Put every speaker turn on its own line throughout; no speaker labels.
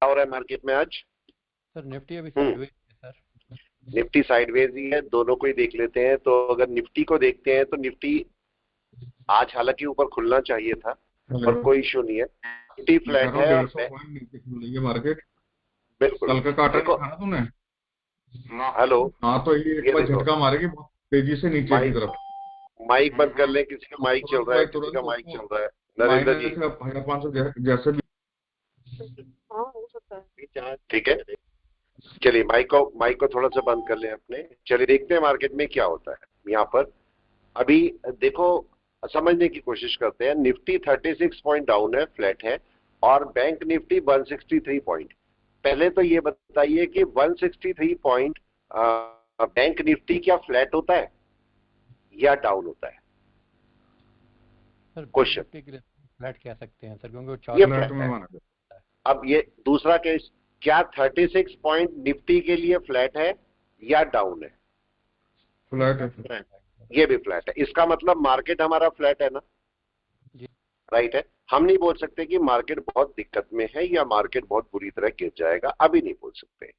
हो रहा है मार्केट में आज?
सर निफ्टी अभी साइडवेज है सर।
निफ्टी साइडवेज ही है, दोनों को ही देख लेते हैं। तो अगर निफ्टी को देखते हैं तो निफ्टी आज हालांकि ऊपर खुलना चाहिए था पर कोई इश्यू नहीं है, निफ्टी
मैं कह
फ्लैट
रहा हूँ
है। और
150 पॉइंट नीचे खुल रही है मार्केट।
बिल्कुल
कल का काटा नहीं
देखो,
खाना तूने?
हेलो,
हाँ, तो ये एक
ये
बार
देखो,
झटका मारेगी बहुत तेजी से नीचे की
माइक
तरफ।
माइक बंद कर ले, किसी का माइक चल
तुरंत
रहा है,
भाई
किसी का
तुरंत
माइक
उसको
चल रहा है। नरेंद्र जी,
माइनस 1500 जैसे भी।
हाँ हो सकता है, ठीक है। चलिए माइक को थोड़ा सा बंद कर ले अपने। चलिए देखते हैं मार्केट में क्या होता है यहाँ पर। अभी देखो, समझने की कोशिश करते हैं। निफ्टी 36 पॉइंट डाउन है, फ्लैट है। और बैंक निफ्टी 163 पॉइंट। पहले तो ये बताइए कि 163 पॉइंट बैंक निफ्टी क्या फ्लैट होता है या डाउन होता है?
सर बैंक
क्वेश्चन,
निफ्टी के लिए फ्लैट कह सकते हैं सर, क्योंकि वो
ये
400
फ्लैट
फ्लैट
में
है।
माना जाता
अब ये दूसरा केस, क्या 36 पॉइंट निफ्टी के लिए फ्लैट है या डाउन है?
है। फ्लैट है।
फ्लैट है।
ये भी फ्लैट है, इसका मतलब मार्केट हमारा फ्लैट है ना,
जी
राइट है। हम नहीं बोल सकते कि मार्केट बहुत दिक्कत में है या मार्केट बहुत बुरी तरह गिर जाएगा, अभी नहीं बोल सकते।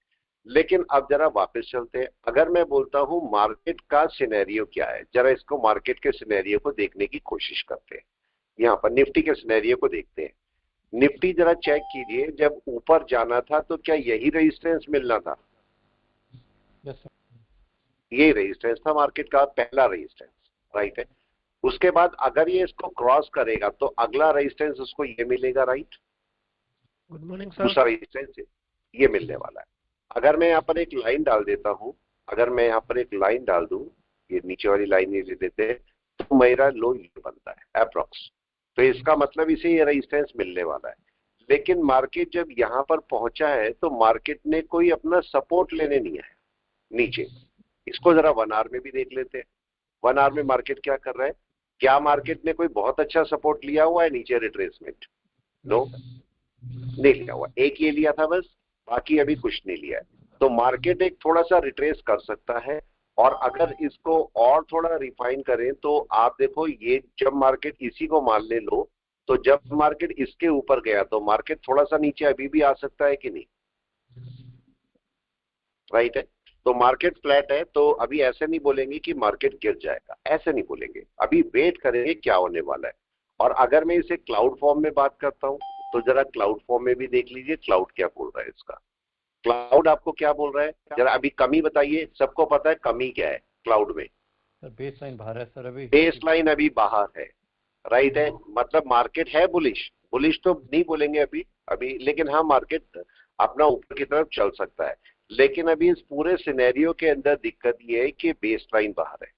लेकिन अब जरा वापस चलते हैं। अगर मैं बोलता हूं मार्केट का सिनेरियो क्या है, जरा इसको मार्केट के सिनेरियो को देखने की कोशिश करते हैं। यहां पर निफ्टी के सिनेरियो को देखते हैं। निफ्टी जरा चेक कीजिए, जब ऊपर जाना था तो क्या यही रेजिस्टेंस मिलना था?
Yes sir.
यही रेजिस्टेंस था मार्केट का पहला रेजिस्टेंस, राइट है। उसके बाद अगर ये इसको क्रॉस करेगा तो अगला रेजिस्टेंस उसको ये मिलेगा, राइट।
Good morning sir.
दूसरा रेजिस्टेंस ये मिलने वाला है। अगर मैं यहाँ पर एक लाइन डाल देता हूं, अगर मैं यहाँ पर एक लाइन डाल दूं, ये नीचे वाली लाइन ये ले देते हैं, तो मेरा लो ये बनता है अप्रोक्स। तो इसका मतलब इसे ये रेजिस्टेंस मिलने वाला है। लेकिन मार्केट जब यहां पर पहुंचा है तो मार्केट ने कोई अपना सपोर्ट लेने नहीं आया नीचे। इसको जरा 1 आवर में भी देख लेते हैं। 1 आवर में मार्केट क्या कर रहा है? क्या मार्केट ने कोई बहुत अच्छा सपोर्ट लिया हुआ है नीचे रिट्रेसमेंट? नो,
नहीं सर।
नहीं लिया हुआ। एक ये लिया था बस, बाकी अभी कुछ नहीं लिया है। तो मार्केट एक थोड़ा सा रिट्रेस कर सकता है। और अगर इसको और थोड़ा रिफाइन करें तो आप देखो, ये जब मार्केट इसी को मान ले लो, तो जब मार्केट इसके ऊपर गया तो मार्केट थोड़ा सा नीचे अभी भी आ सकता है कि नहीं, राइट है। तो मार्केट फ्लैट है तो अभी ऐसे नहीं बोलेंगे कि मार्केट गिर जाएगा, ऐसे नहीं बोलेंगे, अभी वेट करेंगे क्या होने वाला है। और अगर मैं इसे क्लाउड फॉर्म में बात करता हूं तो जरा क्लाउड फॉर्म में भी देख लीजिए क्लाउड क्या बोल रहा है इसका। क्लाउड आपको क्या बोल रहा है, जरा अभी कमी बताइए। सबको पता है कमी क्या है क्लाउड में।
सर बेस लाइन बाहर है सर अभी।
बेस लाइन अभी बाहर है, राइट है। मतलब मार्केट है बुलिश। बुलिश तो नहीं बोलेंगे अभी अभी, लेकिन हाँ मार्केट अपना ऊपर की तरफ चल सकता है। लेकिन अभी इस पूरे सिनेरियो के अंदर दिक्कत ये है कि बेस लाइन बाहर है।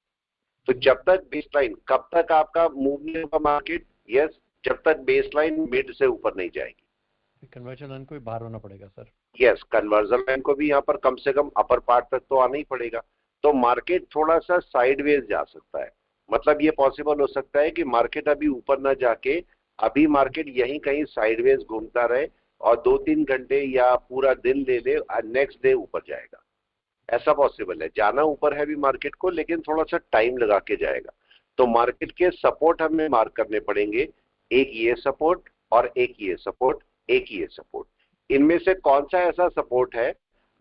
तो जब तक बेस लाइन, कब तक आपका मूव नहीं होगा मार्केट? यस, जब तक बेस लाइन मिड से ऊपर नहीं जाएगी।
कन्वर्जन लाइन को भी बाहर होना पड़ेगा सर।
यस, कन्वर्जन लाइन को भी यहाँ पर कम से कम अपर पार्ट तक तो आना ही पड़ेगा। तो मार्केट थोड़ा सा साइडवेज जा सकता है। मतलब ये पॉसिबल हो सकता है कि मार्केट अभी ऊपर ना जाके अभी मार्केट यहीं कहीं साइडवेज घूमता रहे और 2-3 घंटे या पूरा दिन ले ले, नेक्स्ट डे ऊपर जाएगा। ऐसा पॉसिबल है, जाना ऊपर है भी मार्केट को, लेकिन थोड़ा सा टाइम लगा के जाएगा। तो मार्केट के सपोर्ट हमें मार्क करने पड़ेंगे। एक ये सपोर्ट और एक ये सपोर्ट, एक ये सपोर्ट। इनमें से कौन सा ऐसा सपोर्ट है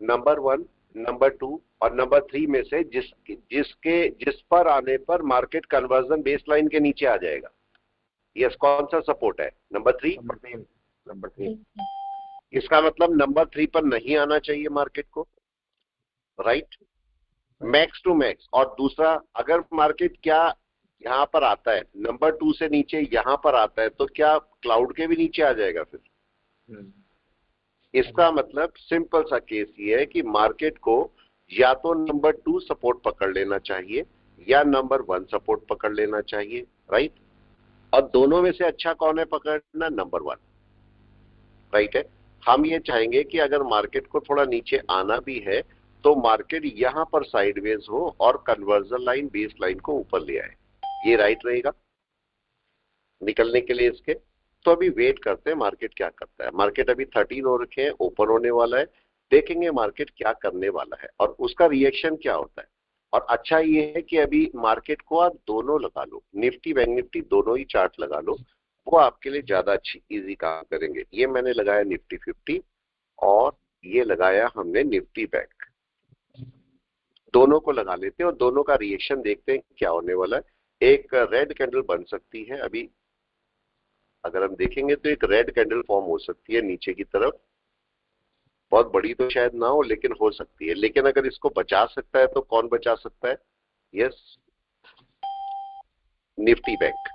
नंबर 1, नंबर 2 और नंबर 3 में से जिस पर आने पर मार्केट कन्वर्जन बेस लाइन के नीचे आ जाएगा? यस, कौन सा सपोर्ट है? नंबर 3।
नंबर 3।
इसका मतलब नंबर 3 पर नहीं आना चाहिए मार्केट को, राइट, मैक्स टू मैक्स। और दूसरा, अगर मार्केट क्या यहां पर आता है नंबर 2 से नीचे यहां पर आता है तो क्या क्लाउड के भी नीचे आ जाएगा फिर? इसका मतलब सिंपल सा केस ये है कि मार्केट को या तो नंबर 2 सपोर्ट पकड़ लेना चाहिए या नंबर 1 सपोर्ट पकड़ लेना चाहिए, राइट। और दोनों में से अच्छा कौन है पकड़ना? नंबर 1, राइट है। हम ये चाहेंगे कि अगर मार्केट को थोड़ा नीचे आना भी है तो मार्केट यहां पर साइडवेज हो और कन्वर्जन लाइन बेस लाइन को ऊपर ले आए। ये राइट रहेगा निकलने के लिए इसके। तो अभी वेट करते हैं मार्केट क्या करता है। मार्केट अभी 13 हो रखे हैं, ओपन होने वाला है। देखेंगे मार्केट क्या करने वाला है और उसका रिएक्शन क्या होता है। और अच्छा ये है कि अभी मार्केट को आप दोनों लगा लो, निफ्टी बैंक निफ्टी दोनों ही चार्ट लगा लो, वो आपके लिए ज्यादा अच्छी इजी काम करेंगे। ये मैंने लगाया निफ्टी 50 और ये लगाया हमने निफ्टी बैंक। दोनों को लगा लेते हैं और दोनों का रिएक्शन देखते हैं क्या होने वाला है। एक रेड कैंडल बन सकती है अभी, अगर हम देखेंगे तो एक रेड कैंडल फॉर्म हो सकती है नीचे की तरफ। बहुत बड़ी तो शायद ना हो लेकिन हो सकती है। लेकिन अगर इसको बचा सकता है तो कौन बचा सकता है? यस, निफ्टी बैंक,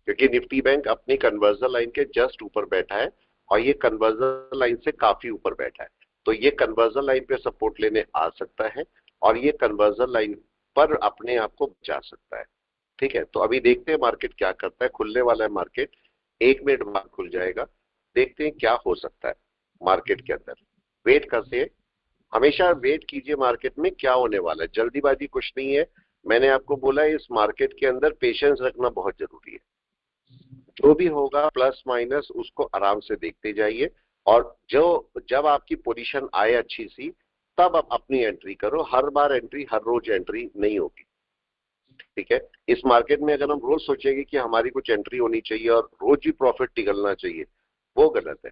क्योंकि निफ्टी बैंक अपनी कन्वर्जन लाइन के जस्ट ऊपर बैठा है और ये कन्वर्जन लाइन से काफी ऊपर बैठा है। तो ये कन्वर्जन लाइन पे सपोर्ट लेने आ सकता है और ये कन्वर्जन लाइन पर अपने आप को बचा सकता है। ठीक है, तो अभी देखते हैं मार्केट क्या करता है। खुलने वाला है मार्केट, 1 मिनट बाद खुल जाएगा। देखते हैं क्या हो सकता है मार्केट के अंदर। वेट करते हैं, हमेशा वेट कीजिए मार्केट में क्या होने वाला है। जल्दीबाजी कुछ नहीं है। मैंने आपको बोला इस मार्केट के अंदर पेशेंस रखना बहुत जरूरी है। जो भी होगा प्लस माइनस उसको आराम से देखते जाइए और जब आपकी पोजीशन आए अच्छी सी तब आप अपनी एंट्री करो। हर बार एंट्री, हर रोज एंट्री नहीं होगी। ठीक है, इस मार्केट में अगर हम रोज सोचेंगे कि हमारी कुछ एंट्री होनी चाहिए और रोज ही प्रॉफिट निकलना चाहिए, वो गलत है।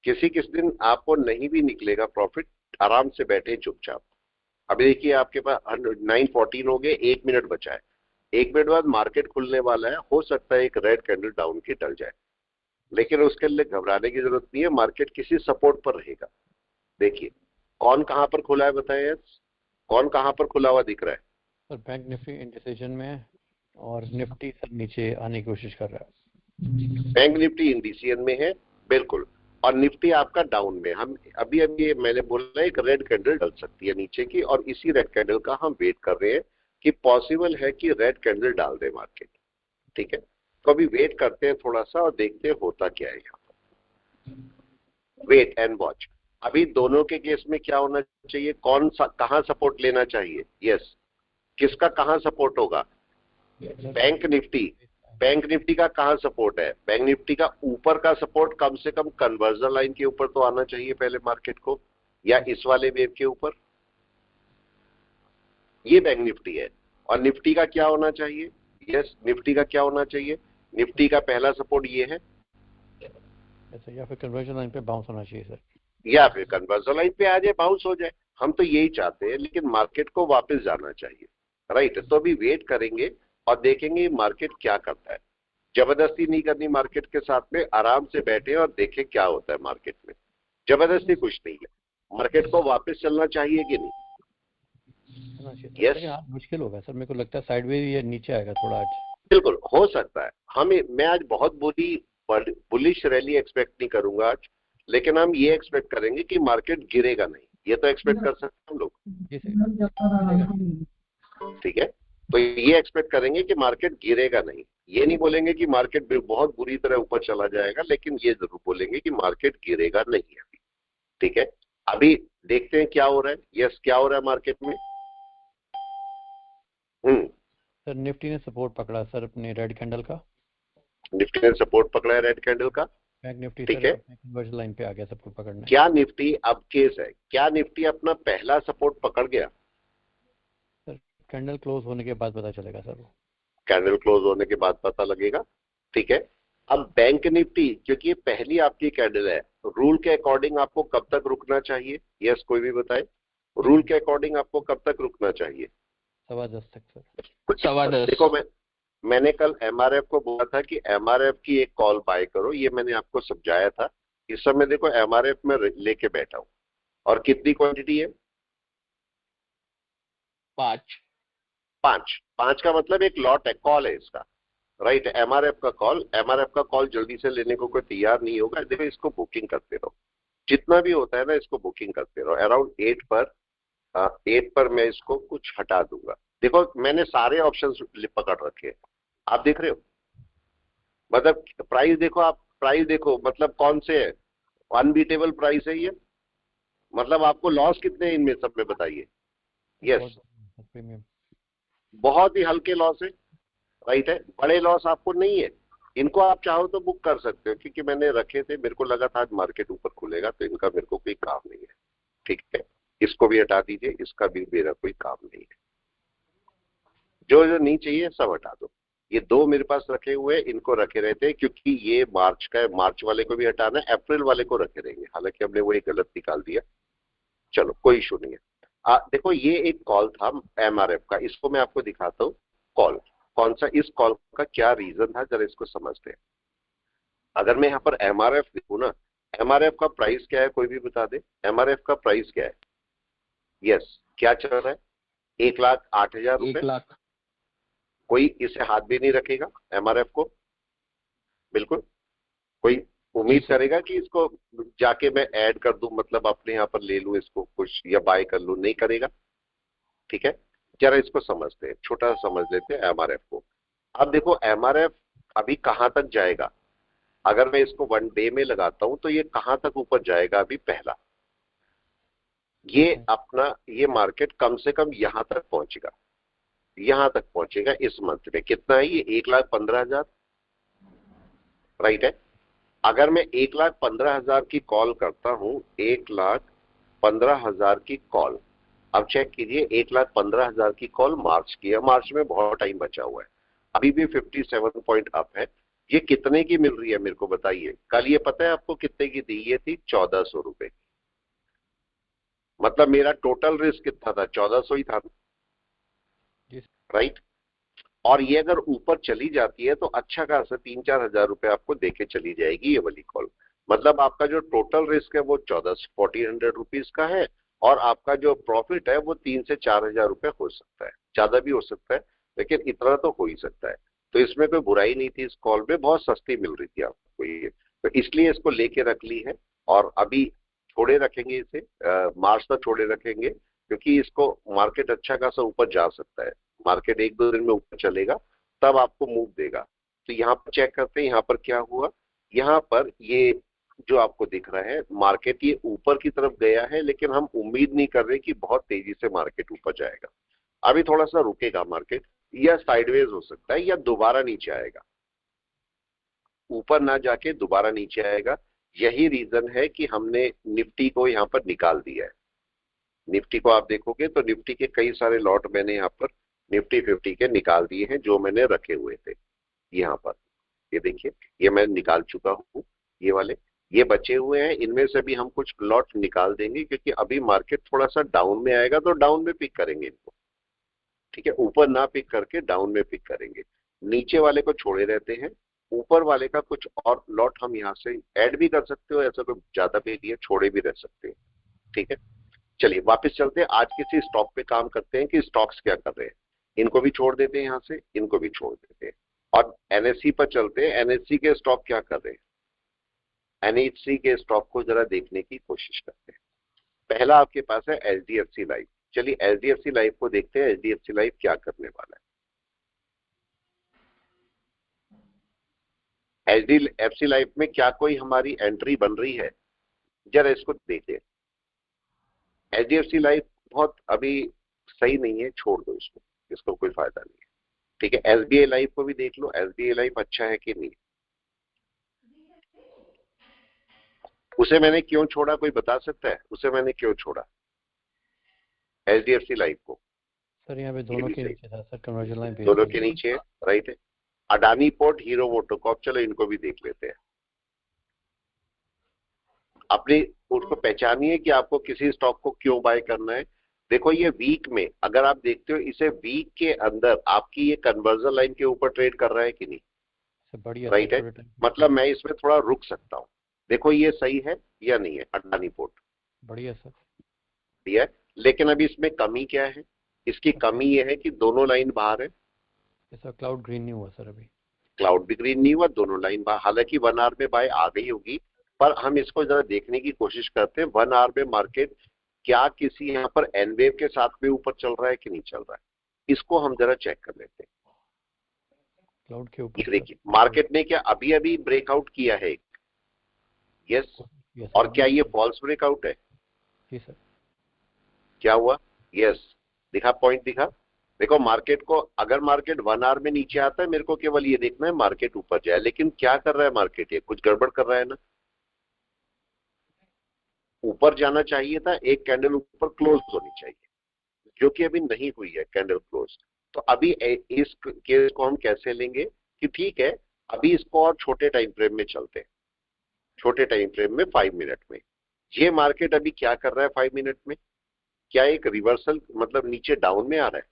किसी किस दिन आपको नहीं भी निकलेगा प्रॉफिट, आराम से बैठे चुपचाप। अभी देखिए आपके पास 9:14 हो गए, 1 मिनट बचा है। 1 मिनट बाद मार्केट खुलने वाला है, हो सकता है एक रेड कैंडल डाउन की डल जाए, लेकिन उसके लिए घबराने की जरूरत नहीं है। मार्केट किसी सपोर्ट पर रहेगा। देखिए कौन कहां पर खुला है बताइए, कौन कहां पर खुला हुआ दिख रहा है?
सर बैंक निफ्टी इंडिसीजन में है और निफ्टी सर नीचे आने की कोशिश कर रहा है।
बैंक निफ्टी इंडिसियन में है बिल्कुल, और निफ्टी आपका डाउन में। हम अभी अभी मैंने बोला एक रेड कैंडल डल सकती है नीचे की, और इसी रेड कैंडल का हम वेट कर रहे हैं कि पॉसिबल है कि रेड कैंडल डाल दे मार्केट। ठीक है, तो अभी वेट करते हैं थोड़ा सा और देखते हैं होता क्या है यहाँ पर। Wait and watch. अभी दोनों के केस में क्या होना चाहिए, कौन सा कहां सपोर्ट लेना चाहिए? यस, किसका कहां सपोर्ट होगा? Bank Nifty. बैंक निफ्टी का कहां सपोर्ट है? बैंक निफ्टी का ऊपर का सपोर्ट कम से कम कन्वर्जन लाइन के ऊपर तो आना चाहिए पहले मार्केट को, या इस वाले वेव के ऊपर। ये बैंक निफ्टी है। और निफ्टी का क्या होना चाहिए? यस, निफ्टी का क्या होना चाहिए? निफ्टी का पहला सपोर्ट ये है,
या फिर कन्वर्जन लाइन पे बाउंस होना चाहिए सर।
या फिर कन्वर्जन लाइन पे आ जाए, बाउंस हो जाए। हम तो यही चाहते हैं, लेकिन मार्केट को वापस जाना चाहिए। राइट, तो अभी वेट करेंगे और देखेंगे मार्केट क्या करता है। जबरदस्ती नहीं करनी मार्केट के साथ में, आराम से बैठे और देखें क्या होता है मार्केट में। जबरदस्ती कुछ नहीं है। मार्केट को वापस चलना चाहिए कि नहीं?
लेकिन आज मुश्किल होगा सर, मेरे को लगता है साइडवेज ये नीचे आएगा थोड़ा आज।
बिल्कुल हो सकता है। मैं आज बहुत बुलिश रैली एक्सपेक्ट नहीं करूंगा आज, लेकिन हम ये एक्सपेक्ट करेंगे कि मार्केट गिरेगा नहीं। ये तो एक्सपेक्ट कर सकते हैं हम लोग। ठीक है, तो ये एक्सपेक्ट करेंगे कि मार्केट गिरेगा नहीं। ये नहीं बोलेंगे कि मार्केट बहुत बुरी तरह ऊपर चला जाएगा, लेकिन ये जरूर बोलेंगे कि मार्केट गिरेगा नहीं अभी। ठीक है, अभी देखते हैं क्या हो रहा है। यस, क्या हो रहा है मार्केट में?
सर निफ्टी ने सपोर्ट पकड़ा सर अपने रेड कैंडल का।
निफ्टी ने सपोर्ट पकड़ा है रेड कैंडल का।
बैंक निफ्टी
ठीक
सर
है,
कन्वर्जन लाइन पे आ गया सबको पकड़ने।
क्या निफ्टी अब केस है, क्या निफ्टी अपना पहला सपोर्ट पकड़ गया?
सर कैंडल क्लोज होने के बाद पता चलेगा सर वो।
कैंडल क्लोज होने के बाद पता लगेगा। ठीक है, अब बैंक निफ्टी, क्योंकि ये पहली आपकी कैंडल है, रूल के अकॉर्डिंग आपको कब तक रुकना चाहिए? यस, कोई भी बताए, रूल के अकॉर्डिंग आपको कब तक रुकना चाहिए?
10:15 तक सर।
10:15।
देखो मैंने कल एमआरएफ को बोला था कि एमआरएफ की एक कॉल बाय करो, ये मैंने आपको समझाया था। इस समय देखो एमआरएफ में लेके बैठा हूं, और कितनी क्वांटिटी है?
5।
5 का मतलब एक लॉट है, कॉल है इसका। राइट, एमआरएफ का कॉल। एमआरएफ का कॉल जल्दी से लेने को कोई तैयार नहीं होगा। देखो इसको बुकिंग करते रहो, जितना भी होता है ना इसको बुकिंग करते रहो। अराउंड 8 पर मैं इसको कुछ हटा दूंगा। देखो मैंने सारे ऑप्शंस पकड़ रखे हैं, आप देख रहे हो। मतलब प्राइस देखो, आप प्राइस देखो, मतलब कौन से है, अनबीटेबल प्राइस है ये। मतलब आपको लॉस कितने हैं इनमें सब में बताइए? यस, बहुत ही हल्के लॉस है। राइट है, बड़े लॉस आपको नहीं है। इनको आप चाहो तो बुक कर सकते हो, क्योंकि मैंने रखे थे, मेरे को लगा था आज मार्केट ऊपर खुलेगा, तो इनका मेरे को कोई काम नहीं है। ठीक है, इसको भी हटा दीजिए, इसका भी मेरा कोई काम नहीं है। जो जो नहीं चाहिए सब हटा दो। ये दो मेरे पास रखे हुए हैं, इनको रखे रहते हैं क्योंकि ये मार्च का है, मार्च वाले को भी हटाना है, अप्रैल वाले को रखे रहेंगे, हालांकि हमने वो एक गलत निकाल दिया। चलो कोई इशू नहीं है। देखो ये एक कॉल था एमआरएफ का, इसको मैं आपको दिखाता हूँ। कॉल कौन सा, इस कॉल का क्या रीजन था, जरा इसको समझते हैं। अगर मैं यहाँ पर एमआरएफ लिखूं ना, एमआरएफ का प्राइस क्या है, कोई भी बता दे, एमआरएफ का प्राइस क्या है? यस, क्या चल रहा है? 1,08,000 रुपए।
1,00,000।
कोई इसे हाथ भी नहीं रखेगा एमआरएफ को, बिल्कुल। कोई
जी
उम्मीद
सर।
करेगा कि इसको जाके मैं ऐड कर दूं, मतलब अपने यहाँ पर ले लूं इसको कुछ या बाय कर लूं? नहीं करेगा। ठीक है, जरा इसको समझते हैं, छोटा सा समझ लेते हैं एमआरएफ को। अब देखो एमआरएफ अभी कहां तक जाएगा, अगर मैं इसको 1 डे में लगाता हूं तो ये कहां तक ऊपर जाएगा? अभी पहला ये अपना ये मार्केट कम से कम यहां तक पहुंचेगा, यहां तक पहुंचेगा इस मंथ में। कितना है ये? 1,15,000, राइट है। अगर मैं 1,15,000 की कॉल करता हूं, 1,15,000 की कॉल, अब चेक कीजिए 1,15,000 की कॉल मार्च की है, मार्च में बहुत टाइम बचा हुआ है, अभी भी 57 पॉइंट अप है। ये कितने की मिल रही है मेरे को बताइए? कल ये पता है आपको कितने की थी? ये थी 1,400 रुपए। मतलब मेरा टोटल रिस्क कितना था? 1,400 ही था, राइट। और ये अगर ऊपर चली जाती है तो अच्छा खासा 3-4 हजार रुपए आपको देके चली जाएगी ये वाली कॉल। मतलब आपका जो टोटल रिस्क है वो 1,400 रुपीज का है, और आपका जो प्रॉफिट है वो 3 से 4 हजार रुपए हो सकता है, ज्यादा भी हो सकता है, लेकिन इतना तो हो ही सकता है। तो इसमें कोई बुराई नहीं थी, इस कॉल में बहुत सस्ती मिल रही थी आपको ये, तो इसलिए इसको लेके रख ली है। और अभी छोड़े रखेंगे इसे, मार्च तक छोड़े रखेंगे, क्योंकि इसको मार्केट अच्छा खासा ऊपर जा सकता है। मार्केट 1-2 दिन में ऊपर चलेगा तब आपको मूव देगा। तो यहाँ पर चेक करते हैं यहाँ पर क्या हुआ। यहाँ पर ये जो आपको दिख रहा है मार्केट ये ऊपर की तरफ गया है, लेकिन हम उम्मीद नहीं कर रहे कि बहुत तेजी से मार्केट ऊपर जाएगा। अभी थोड़ा सा रुकेगा मार्केट, या साइडवेज हो सकता है, या दोबारा नीचे आएगा, ऊपर ना जाके दोबारा नीचे आएगा। यही रीजन है कि हमने निफ्टी को यहाँ पर निकाल दिया है। निफ्टी को आप देखोगे तो निफ्टी के कई सारे लॉट मैंने यहाँ पर निफ्टी 50 के निकाल दिए हैं, जो मैंने रखे हुए थे यहाँ पर। ये देखिए, ये मैं निकाल चुका हूँ, ये वाले ये बचे हुए हैं, इनमें से भी हम कुछ लॉट निकाल देंगे, क्योंकि अभी मार्केट थोड़ा सा डाउन में आएगा तो डाउन में पिक करेंगे इनको। ठीक है, ऊपर ना पिक करके डाउन में पिक करेंगे। नीचे वाले को छोड़े रहते हैं, ऊपर वाले का कुछ और लॉट हम यहाँ से ऐड भी कर सकते हो, ऐसा कोई ज्यादा भी नहीं है, छोड़े भी रह सकते हैं। ठीक है, चलिए वापस चलते हैं, आज किसी स्टॉक पे काम करते हैं कि स्टॉक्स क्या कर रहे हैं। इनको भी छोड़ देते हैं यहाँ से, इनको भी छोड़ देते हैं, और एनएससी पर चलते हैं। एनएससी के स्टॉक क्या कर रहे हैं, एनएचसी के स्टॉक को जरा देखने की कोशिश करते हैं। पहला आपके पास है एचडीएफसी लाइफ। चलिए एचडीएफसी लाइफ को देखते हैं, एचडीएफसी लाइफ क्या करने वाला है। एचडीएफसी लाइफ में क्या कोई हमारी एंट्री बन रही है? जरा इसको देखिए। एचडीएफसी लाइफ बहुत अभी सही नहीं है, छोड़ दो इसको, इसको कोई फायदा नहीं है। ठीक है, एसबीआई लाइफ को भी देख लो, एसबीआई लाइफ अच्छा है कि नहीं। उसे मैंने क्यों छोड़ा, कोई बता सकता है उसे मैंने क्यों छोड़ा एचडीएफसी लाइफ को?
सर यहाँ पे दोनों के नीचे था सर, कन्वर्जन लाइन पे
दोनों के नीचे है, राइट है। अडानी पोर्ट, हीरो मोटोकॉर्प, चलो इनको भी देख लेते हैं। अपनी उसको पहचानिए कि आपको किसी स्टॉक को क्यों बाय करना है। देखो ये वीक में अगर आप देखते हो, इसे वीक के अंदर आपकी ये कन्वर्जन लाइन के ऊपर ट्रेड कर रहा है कि नहीं,
बढ़िया
राइट है। मतलब मैं इसमें थोड़ा रुक सकता हूँ। देखो ये सही है या नहीं है, अडानी पोर्ट
बढ़िया सर,
दिया है। लेकिन अभी इसमें कमी क्या है? इसकी कमी ये है कि दोनों लाइन बाहर है।
सर क्लाउड ग्रीन नहीं हुआ सर अभी,
क्लाउड भी ग्रीन नहीं हुआ, दोनों लाइन बाहर। हालांकि 1 आवर में बाय आ गई होगी, पर हम इसको जरा देखने की कोशिश करते हैं 1 आवर में मार्केट क्या किसी यहाँ पर एनवेव के साथ में ऊपर चल रहा है कि नहीं चल रहा है, इसको हम जरा चेक कर लेते हैं।
क्लाउड के ऊपर
देखिए मार्केट ने क्या अभी अभी ब्रेकआउट किया है? यस। और क्या ये फॉल्स ब्रेकआउट है?
जी सर।
क्या हुआ? यस, दिखा पॉइंट, दिखा। देखो मार्केट को, अगर मार्केट 1 आवर में नीचे आता है, मेरे को केवल ये देखना है मार्केट ऊपर जाए, लेकिन क्या कर रहा है मार्केट? ये कुछ गड़बड़ कर रहा है ना। ऊपर जाना चाहिए था, एक कैंडल ऊपर क्लोज होनी चाहिए, जो कि अभी नहीं हुई है कैंडल क्लोज। तो अभी इस केस को हम कैसे लेंगे कि ठीक है, अभी इसको और छोटे टाइम फ्रेम में चलते हैं, छोटे टाइम फ्रेम में 5 मिनट में। ये मार्केट अभी क्या कर रहा है 5 मिनट में? क्या एक रिवर्सल मतलब नीचे डाउन में आ रहा है?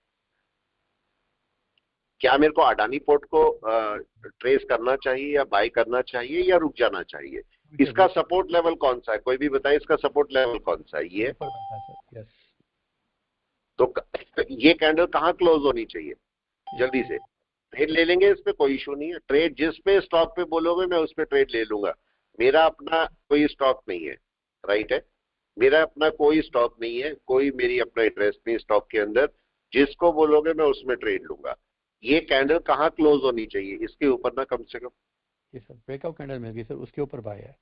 क्या मेरे को अडानी पोर्ट को ट्रेस करना चाहिए या बाय करना चाहिए या रुक जाना चाहिए? इसका सपोर्ट लेवल कौन सा है? कोई भी बताए इसका सपोर्ट लेवल कौन सा है? ये
ऊपर बैठा है सर। यस।
तो ये कैंडल कहाँ क्लोज होनी चाहिए? जल्दी से ट्रेड ले लेंगे, इस पे कोई इशू नहीं है। ट्रेड जिस पे स्टॉक पे बोलोगे मैं उस पे ट्रेड ले लूंगा। मेरा अपना कोई स्टॉक नहीं है, राइट है, मेरा अपना कोई स्टॉक नहीं है, कोई मेरी अपना इंटरेस्ट नहीं स्टॉक के अंदर। जिसको बोलोगे मैं उसमें ट्रेड लूंगा। ये कैंडल कहाँ क्लोज होनी चाहिए? इसके ऊपर ना कम से कम।
जी सर, ब्रेकआउट कैंडल मिल गई सर, उसके ऊपर बाय है।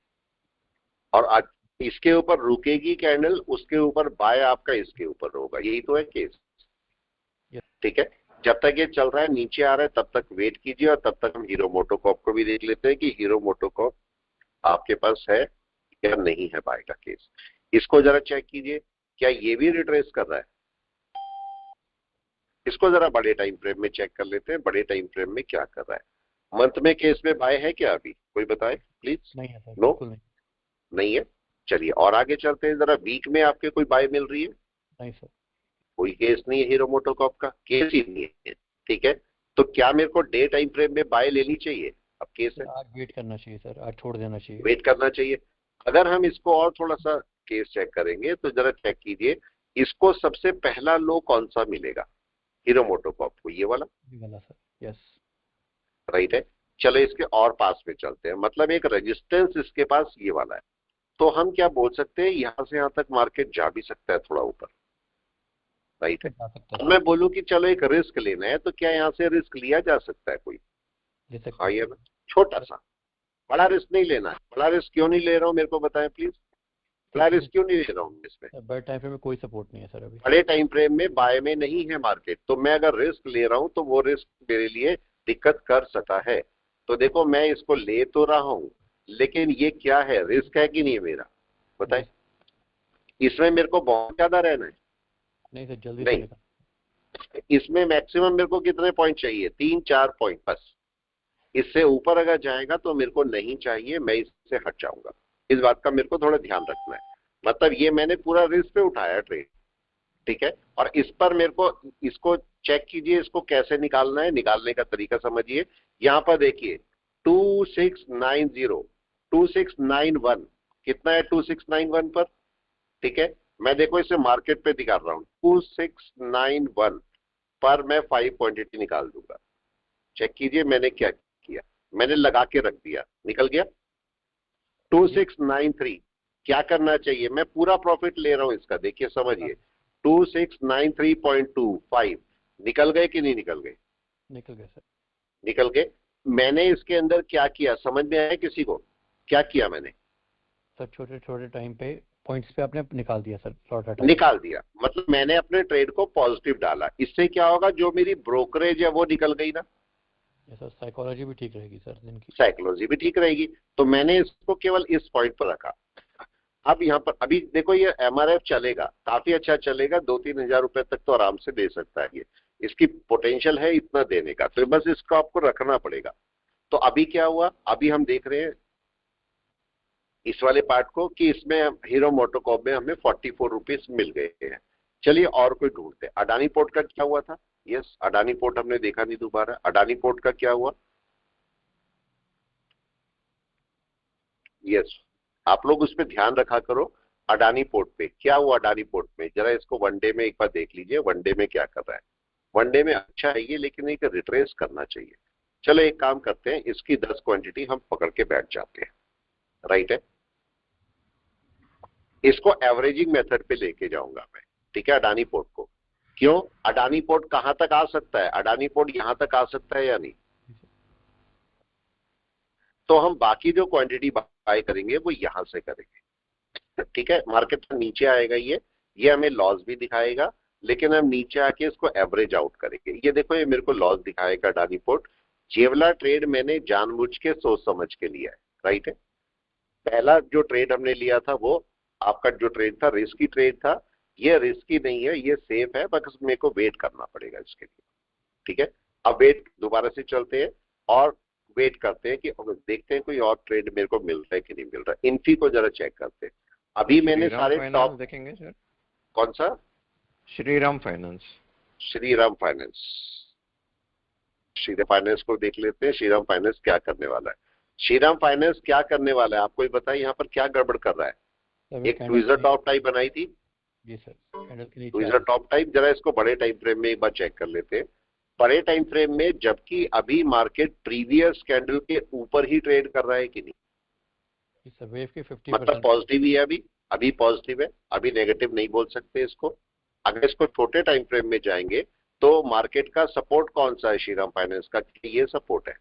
और आज इसके ऊपर रुकेगी कैंडल, उसके ऊपर बाय आपका इसके ऊपर होगा। यही तो है केस।
यस।
ठीक है, जब तक ये चल रहा है नीचे आ रहा है तब तक वेट कीजिए, और तब तक हम हीरो मोटोकॉर्प को भी देख लेते हैं कि हीरो मोटोकॉर्प आपके पास है या नहीं है बाय का केस। इसको जरा चेक कीजिए, क्या ये भी रिट्रेस कर रहा है? इसको जरा बड़े टाइम फ्रेम में चेक कर लेते हैं, बड़े टाइम फ्रेम में क्या कर रहा है। मंथ में केस में बाय है क्या? अभी कोई बताए प्लीज।
नहीं है सर,
नो,
बिल्कुल नहीं।
नहीं है। चलिए और आगे चलते हैं, जरा वीक में आपके कोई बाय मिल रही है?
नहीं सर।
कोई केस नहीं है, हीरो मोटोकॉर्प का केस ही नहीं है। ठीक है, तो क्या मेरे को डे टाइम फ्रेम में बाय लेनी चाहिए? अब केस है,
आज वेट करना चाहिए सर, आज छोड़ देना चाहिए।
वेट करना चाहिए। अगर हम इसको और थोड़ा सा केस चेक करेंगे तो जरा चेक कीजिए, इसको सबसे पहला लो कौन सा मिलेगा हीरो मोटोकॉर्प को? ये वाला,
ये वाला सर। यस।
राइट है। चलो इसके और पास में चलते हैं, मतलब एक रेजिस्टेंस इसके पास ये वाला है। तो हम क्या बोल सकते हैं, यहां से यहां तक मार्केट जा भी सकता है थोड़ा ऊपर, राइट है।
जा सकता
अब
है
मैं बोलूं कि चलो एक रिस्क लेना है, तो क्या यहाँ से रिस्क लिया जा सकता है कोई?
ले सकते
हाँ
हैं
ये
सर।
ना, छोटा सा। बड़ा रिस्क नहीं लेना है। बड़ा रिस्क क्यों नहीं ले रहा हूँ मेरे को बताएं प्लीज, बड़ा
क्योंकि
रिस्क क्यों नहीं ले रहा हूँ इसमें?
बड़े टाइम फ्रेम में कोई सपोर्ट नहीं है सर अभी।
बड़े टाइम फ्रेम में बाय में नहीं है मार्केट, तो मैं अगर रिस्क ले रहा हूं तो वो रिस्क मेरे लिए दिक्कत कर सकता है। तो देखो मैं इसको ले तो रहा हूं, लेकिन ये क्या है, रिस्क है कि नहीं है मेरा? बताएं। इसमें मेरे को बहुत ज्यादा रहना है?
नहीं सर, जल्दी से
नहीं,
निकल।
इसमें मैक्सिमम मेरे को कितने पॉइंट चाहिए? 3-4 पॉइंट बस। इससे ऊपर अगर जाएगा तो मेरे को नहीं चाहिए, मैं इससे हट जाऊंगा। इस बात का मेरे को थोड़ा ध्यान रखना है। मतलब ये मैंने पूरा रिस्क पे उठाया ट्रेड, ठीक है, और इस पर मेरे को इसको चेक कीजिए, इसको कैसे निकालना है, निकालने का तरीका समझिए। यहां पर देखिए 2690, 2691, कितना है 2691 पर? ठीक है, मैं देखो इसे मार्केट पे दिखा रहा हूं, 2691 पर मैं 5 क्वांटिटी निकाल दूंगा। चेक कीजिए मैंने क्या किया, मैंने लगा के रख दिया, निकल गया 2693। क्या करना चाहिए, मैं पूरा प्रॉफिट ले रहा हूं इसका, देखिए समझिए 2693.25 निकल गए कि नहीं निकल गए?
निकल गए सर।
निकल गए। मैंने इसके अंदर क्या किया समझ में आया किसी को? क्या किया मैंने?
सर छोटे छोटे टाइम पे पॉइंट्स पे आपने निकाल दिया सर, लॉट हटा
निकाल दिया, मतलब मैंने अपने ट्रेड को पॉजिटिव डाला। इससे क्या होगा, जो मेरी ब्रोकरेज है वो निकल गई ना,
दिया सर। साइकोलॉजी भी ठीक रहेगी सर दिन की।
साइकोलॉजी भी ठीक रहेगी। तो मैंने इसको केवल इस पॉइंट पर रखा। अब यहाँ पर अभी देखो ये एमआरएफ चलेगा, काफी अच्छा चलेगा, 2-3 हजार रुपए तक तो आराम से दे सकता है ये, इसकी पोटेंशियल है इतना देने का, तो बस इसको आपको रखना पड़ेगा। तो अभी क्या हुआ, अभी हम देख रहे हैं इस वाले पार्ट को कि इसमें हीरो मोटोकॉर्प में हमें 44 रुपीज मिल गए हैं। चलिए और कोई ढूंढते हैं। अडानी पोर्ट का क्या हुआ था? यस, अडानी पोर्ट हमने देखा नहीं दोबारा। अडानी पोर्ट का क्या हुआ? यस, आप लोग उस पर ध्यान रखा करो। अडानी पोर्ट पे क्या हुआ? अडानी पोर्ट में जरा इसको वनडे में एक बार देख लीजिए, वनडे में क्या कर रहा है। वनडे में अच्छा है ये, लेकिन एक रिट्रेस करना चाहिए। चलो एक काम करते हैं, इसकी 10 क्वांटिटी हम पकड़ के बैठ जाते हैं, राइट है। इसको एवरेजिंग मेथड पे लेके जाऊंगा मैं, ठीक है, अडानी पोर्ट को। क्यों? अडानी पोर्ट कहां तक आ सकता है? अडानी पोर्ट यहां तक आ सकता है या नहीं? तो हम बाकी जो क्वांटिटी बाय करेंगे वो यहां से करेंगे, ठीक है। मार्केट में नीचे आएगा ये हमें लॉस भी दिखाएगा, लेकिन हम नीचे आके इसको एवरेज आउट करेंगे। ये देखो ये मेरे को लॉस दिखाएगा अडानी पोर्ट। ये वाला ट्रेड मैंने जानबूझ के सोच समझ के लिया है, राइट है। पहला जो ट्रेड हमने लिया था वो आपका जो ट्रेड था रिस्की ट्रेड था। ये रिस्की नहीं है, ये सेफ है, बस मेरे को वेट करना पड़ेगा इसके लिए। ठीक है, अब वेट दोबारा से चलते हैं और वेट करते हैं कि देखते हैं कोई और ट्रेड मेरे को मिल रहा है कि नहीं मिल रहा है। इन्फी को जरा चेक करते हैं। अभी मैंने सारे टॉप,
देखेंगे सर,
कौन सा?
Shriram finance.
Shriram finance, Shriram finance को देख लेते हैं। श्रीराम फाइनेंस क्या करने वाला है? श्रीराम फाइनेंस क्या करने वाला है आपको ही बताइए, यहाँ पर क्या गड़बड़ कर रहा है। एक ट्विजर टॉप टाइप बनाई थी
जी सर, कैंडल के नीचे
ट्विजर टॉप टाइप। जरा इसको बड़े टाइम फ्रेम में एक बार चेक कर लेते हैं। बड़े टाइम फ्रेम में जबकि अभी मार्केट प्रीवियस कैंडल के ऊपर ही ट्रेड कर रहा है कि नहीं?
जी सर, वेव के 50%
मतलब पॉजिटिव ही है, अभी पॉजिटिव है, अभी नेगेटिव नहीं बोल सकते इसको। अगर इसको छोटे टाइम फ्रेम में जाएंगे तो मार्केट का सपोर्ट कौन सा है श्रीराम फाइनेंस का? ये सपोर्ट है।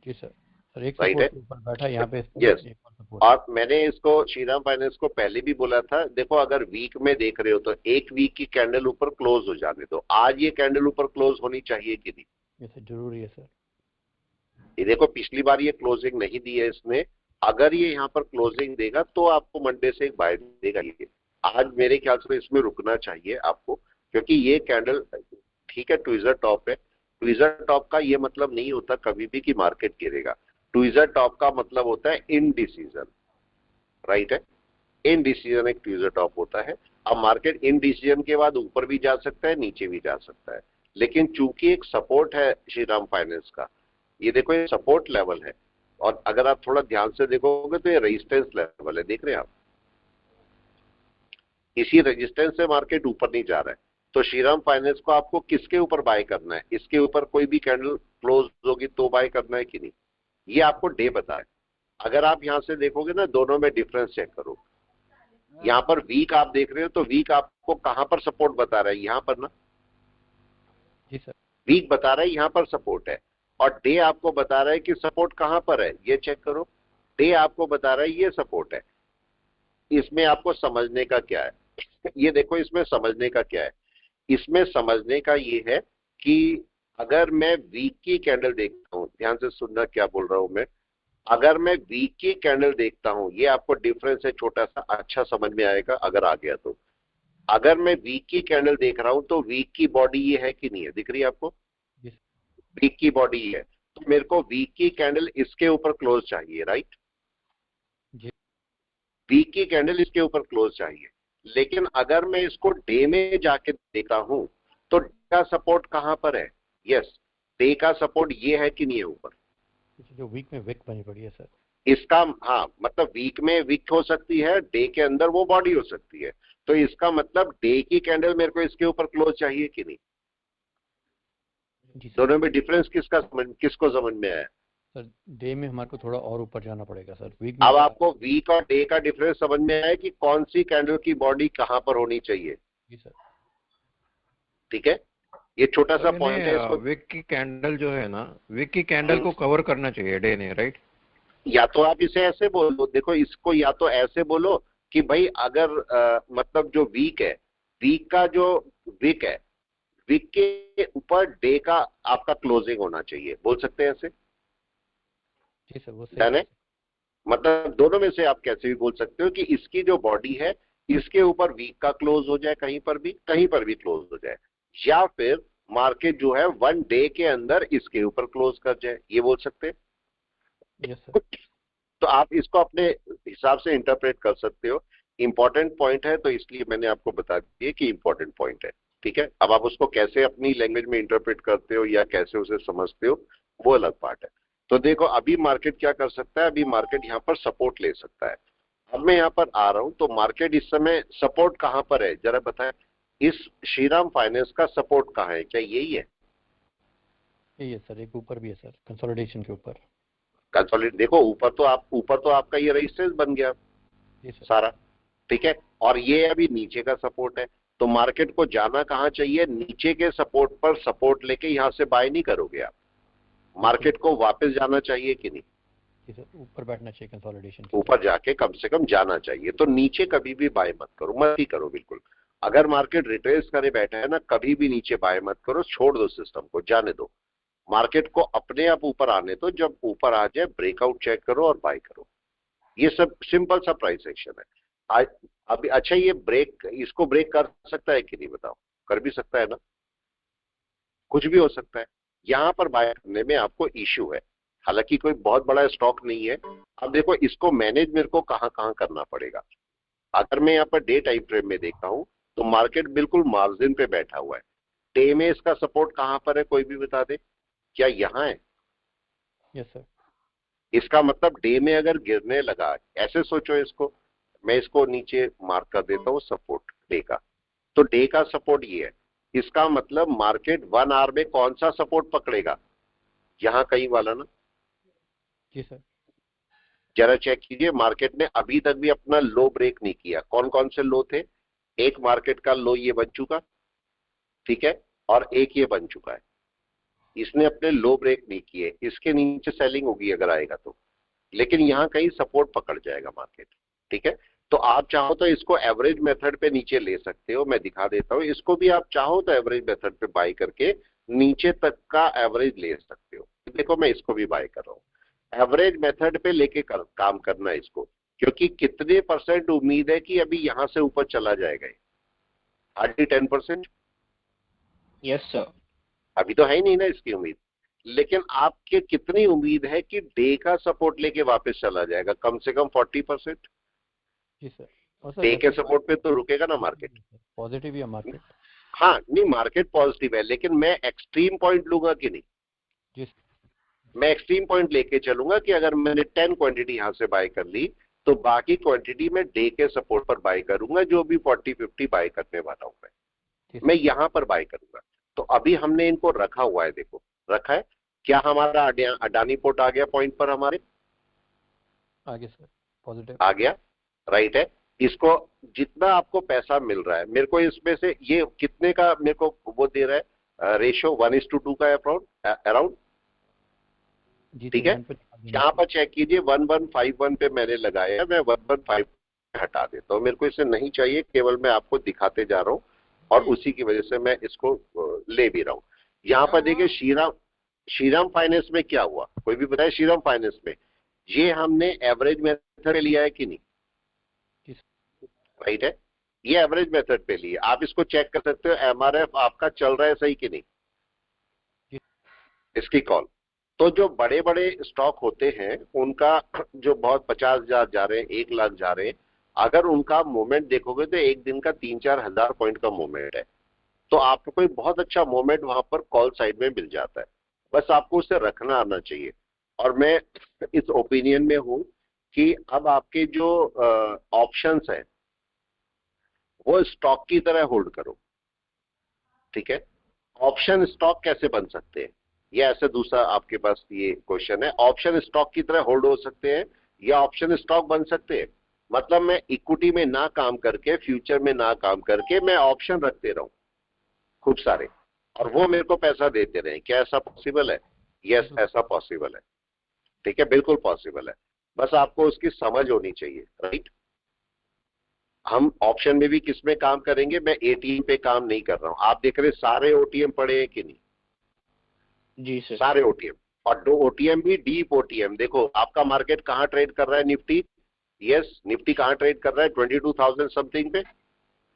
जी सर, सर एक
राइट है,
सपोर्ट ऊपर बैठा है यहाँ पे।
यस।
एक और सपोर्ट,
और मैंने इसको श्रीराम फाइनेंस को पहले भी बोला था, देखो अगर वीक में देख रहे हो तो एक वीक की कैंडल ऊपर क्लोज हो जाने दो। आज ये कैंडल ऊपर क्लोज होनी चाहिए कि नहीं?
ये सर जरूरी है सर।
ये देखो पिछली बार ये क्लोजिंग नहीं दी है इसने, अगर ये यहाँ पर क्लोजिंग देगा तो आपको मंडे से एक बाय देगा। ये आज मेरे ख्याल से इसमें रुकना चाहिए आपको, क्योंकि ये कैंडल ठीक है ट्विजर टॉप है। ट्विजर टॉप का ये मतलब नहीं होता कभी भी कि मार्केट गिरेगा। ट्विजर टॉप का मतलब होता है इनडिसीजन, राइट है, इनडिसीजन एक ट्विजर टॉप होता है। अब मार्केट इनडिसीजन के बाद ऊपर भी जा सकता है, नीचे भी जा सकता है, लेकिन चूंकि एक सपोर्ट है श्रीराम फाइनेंस का, ये देखो ये सपोर्ट लेवल है, और अगर आप थोड़ा ध्यान से देखोगे तो ये रेजिस्टेंस लेवल है, देख रहे हैं आप? इसी रेजिस्टेंस से मार्केट ऊपर नहीं जा रहा है। तो श्रीराम फाइनेंस को आपको किसके ऊपर बाय करना है? इसके ऊपर कोई भी कैंडल क्लोज होगी तो बाय करना है कि नहीं, ये आपको डे बता है। अगर आप यहां से देखोगे ना, दोनों में डिफरेंस चेक करो। यहां पर वीक आप देख रहे हो तो वीक आपको कहां पर सपोर्ट बता रहा है? यहां पर ना,
जी सर,
वीक बता रहा है यहां पर सपोर्ट है, और डे आपको बता रहा है कि सपोर्ट कहां पर है, ये चेक करो। डे आपको बता रहा है ये सपोर्ट है। इसमें आपको समझने का क्या है? ये देखो इसमें समझने का क्या है? इसमें समझने का ये है कि अगर मैं वीक की कैंडल देखता हूं, ध्यान से सुनना क्या बोल रहा हूं मैं, अगर मैं वीक की कैंडल देखता हूं, ये आपको डिफरेंस है छोटा सा, अच्छा समझ में आएगा अगर आ गया तो। अगर मैं वीक की कैंडल देख रहा हूं तो वीक की बॉडी ये है कि नहीं है, दिख रही है आपको?
जी सर,
वीक की बॉडी ये है, तो मेरे को वीक की कैंडल इसके ऊपर क्लोज चाहिए, राइट?
जी
वीक की कैंडल इसके ऊपर क्लोज चाहिए। लेकिन अगर मैं इसको डे में जाके देखता हूं तो डे का सपोर्ट कहां पर है? यस, डे का सपोर्ट ये है कि नहीं है ऊपर?
जो वीक में विक बनी पड़ी है सर।
इसका हाँ मतलब वीक में विक हो सकती है, डे के अंदर वो बॉडी हो सकती है। तो इसका मतलब डे की कैंडल मेरे को इसके ऊपर क्लोज चाहिए कि नहीं?
जी सर,
दोनों में डिफरेंस किसको समझ में आया?
सर डे में हमारे को थोड़ा और ऊपर जाना पड़ेगा सर। वीक में
अब आपको वीक और डे का डिफरेंस समझ में आया कि कौन सी कैंडल की बॉडी कहां पर होनी चाहिए?
जी सर,
ठीक है, ये छोटा सा
सर
पॉइंट है। इसको
विक की कैंडल जो है ना, विक की कैंडल को कवर करना चाहिए डे ने, राइट?
या तो आप इसे ऐसे बोलो, देखो इसको या तो ऐसे बोलो कि भाई अगर मतलब जो वीक है, वीक का जो विक है, विक के ऊपर डे का आपका क्लोजिंग होना चाहिए, बोल सकते हैं ऐसे?
जी सर, वो
डन
सही
है? मतलब दोनों में से आप कैसे भी बोल सकते हो कि इसकी जो बॉडी है इसके ऊपर वीक का क्लोज हो जाए, कहीं पर भी क्लोज हो जाए, या फिर मार्केट जो है वन डे के अंदर इसके ऊपर क्लोज कर जाए, ये बोल सकते हैं।
Yes sir.
तो आप इसको अपने हिसाब से इंटरप्रेट कर सकते हो। इंपॉर्टेंट पॉइंट है तो इसलिए मैंने आपको बता दिया कि इंपॉर्टेंट पॉइंट है, ठीक है। अब आप उसको कैसे अपनी लैंग्वेज में इंटरप्रेट करते हो या कैसे उसे समझते हो वो अलग पार्ट है। तो देखो अभी मार्केट क्या कर सकता है, अभी मार्केट यहाँ पर सपोर्ट ले सकता है। अब मैं यहाँ पर आ रहा हूं तो मार्केट इस समय सपोर्ट कहां पर है जरा बताएं? इस श्रीराम फाइनेंस का सपोर्ट कहां है, क्या यही है?
यही है सर, एक ऊपर भी है सर, कंसोलिडेशन के ऊपर।
कंसोलिडेट देखो ऊपर तो आपका ये रेजिस्टेंस बन गया
जी सर,
सारा, ठीक है, और ये अभी नीचे का सपोर्ट है। तो मार्केट को जाना कहां चाहिए? नीचे के सपोर्ट पर सपोर्ट लेके यहां से बाय नहीं करोगे आप, मार्केट को वापस जाना चाहिए कि नहीं?
जी सर, ऊपर बैठना चाहिए कंसोलिडेशन के
ऊपर जाके कम से कम जाना चाहिए। तो नीचे कभी भी बाय मत करो, मत ही करो बिल्कुल। अगर मार्केट रिट्रेस करे बैठा है ना, कभी भी नीचे बाय मत करो, छोड़ दो सिस्टम को, जाने दो। मार्केट को अपने आप ऊपर आने दो, जब ऊपर आ जाए ब्रेकआउट चेक करो और बाय करो। ये सब सिंपल सा प्राइस एक्शन है। आज अभी अच्छा ये इसको ब्रेक कर सकता है कि नहीं बताओ? कर भी सकता है ना? कुछ भी हो सकता है। यहाँ पर बाय करने में आपको इश्यू है, हालांकि कोई बहुत बड़ा स्टॉक नहीं है। अब देखो इसको मैनेज मेरे को कहाँ कहाँ करना पड़ेगा। अगर मैं यहाँ पर डे टाइम फ्रेम में देखता हूँ तो मार्केट बिल्कुल मार्जिन पे बैठा हुआ है। डे में इसका सपोर्ट कहाँ पर है, कोई भी बता दे, क्या यहाँ है?
Yes sir.
इसका मतलब डे में अगर गिरने लगा, ऐसे सोचो इसको, मैं इसको नीचे मार्क कर देता हूँ सपोर्ट डे का, तो डे का सपोर्ट ये है। इसका मतलब मार्केट 1 आवर में कौन सा सपोर्ट पकड़ेगा, यहाँ कहीं वाला ना।
जी सर।
जरा चेक कीजिए, मार्केट ने अभी तक भी अपना लो ब्रेक नहीं किया। कौन कौन से लो थे? एक मार्केट का लो ये बन चुका, ठीक है, और एक ये बन चुका है। इसने अपने लो ब्रेक नहीं किए, इसके नीचे सेलिंग होगी अगर आएगा तो, लेकिन यहाँ कहीं सपोर्ट पकड़ जाएगा मार्केट, ठीक है। तो आप चाहो तो इसको एवरेज मेथड पे नीचे ले सकते हो, मैं दिखा देता हूँ। इसको भी आप चाहो तो एवरेज मेथड पे बाय करके नीचे तक का एवरेज ले सकते हो। देखो मैं इसको भी बाय कर रहा हूँ, एवरेज मेथड पे लेके काम करना है इसको, क्योंकि कितने % उम्मीद है कि अभी यहां से ऊपर चला जाएगा? हार्डली 10%।
Yes sir.
अभी तो है ही नहीं ना इसकी उम्मीद, लेकिन आपके कितनी उम्मीद है कि डे का सपोर्ट लेके वापस चला जाएगा? कम से कम 40%।
जी सर। और सर
डे के सपोर्ट पे तो रुकेगा ना मार्केट।
पॉजिटिव है मार्केट।
हाँ नहीं, मार्केट पॉजिटिव है, लेकिन मैं एक्सट्रीम पॉइंट लूंगा कि नहीं?
जी
मैं एक्सट्रीम पॉइंट लेके चलूंगा कि अगर मैंने 10 क्वांटिटी यहां से बाय कर ली तो बाकी क्वांटिटी में डे के सपोर्ट पर बाय करूंगा, जो भी 40-50 बाय करने वाला हूं मैं यहां पर बाय करूंगा। तो अभी हमने इनको रखा हुआ है, देखो रखा है। क्या हमारा अडानी पोर्ट आ गया पॉइंट पर? हमारे
आगे सर पॉजिटिव
आ गया, राइट है। इसको जितना आपको पैसा मिल रहा है, मेरे को इसमें से ये कितने का मेरे को वो दे रहा है रेशो? 1:2 का अराउंड, ठीक है। यहाँ पर चेक कीजिए 1151 पे मैंने लगाया, मैं 115 हटा देता हूँ, मेरे को इसे नहीं चाहिए, केवल मैं आपको दिखाते जा रहा हूँ और उसी की वजह से मैं इसको ले भी रहा हूँ। यहाँ पर देखिए श्रीराम फाइनेंस में क्या हुआ, कोई भी बताए? श्रीराम फाइनेंस में ये हमने एवरेज मेथड पे लिया है कि नहीं? राइट है, ये एवरेज मेथड पे लिया। आप इसको चेक कर सकते हो, एमआरएफ आपका चल रहा है सही कि नहीं, इसकी कॉल। तो जो बड़े बड़े स्टॉक होते हैं उनका जो बहुत 50,000 जा रहे हैं, 1 लाख जा रहे हैं, अगर उनका मूवमेंट देखोगे तो एक दिन का 3-4 हजार पॉइंट का मूवमेंट है। तो आपको कोई बहुत अच्छा मूवमेंट वहां पर कॉल साइड में मिल जाता है, बस आपको उसे रखना आना चाहिए। और मैं इस ओपिनियन में हूं कि अब आपके जो ऑप्शंस है वो स्टॉक की तरह होल्ड करो, ठीक है। ऑप्शन स्टॉक कैसे बन सकते हैं, ये ऐसे दूसरा आपके पास ये क्वेश्चन है। ऑप्शन स्टॉक की तरह होल्ड हो सकते हैं या ऑप्शन स्टॉक बन सकते हैं? मतलब मैं इक्विटी में ना काम करके, फ्यूचर में ना काम करके, मैं ऑप्शन रखते रहूं खूब सारे, और वो मेरे को पैसा देते रहे। क्या ऐसा पॉसिबल है? यस, ऐसा पॉसिबल है, ठीक है, बिल्कुल पॉसिबल है। बस आपको उसकी समझ होनी चाहिए, राइट। हम ऑप्शन में भी किस में काम करेंगे? मैं एटीएम पे काम नहीं कर रहा हूं। आप देख रहे सारे ओटीएम पड़े हैं कि नहीं?
जी सर।
सारे ओटीएम, और 2 ओटीएम भी डीप ओटीएम। देखो आपका मार्केट कहां ट्रेड कर रहा है? निफ्टी, यस, निफ्टी कहां ट्रेड कर रहा है? 22,000 समथिंग पे,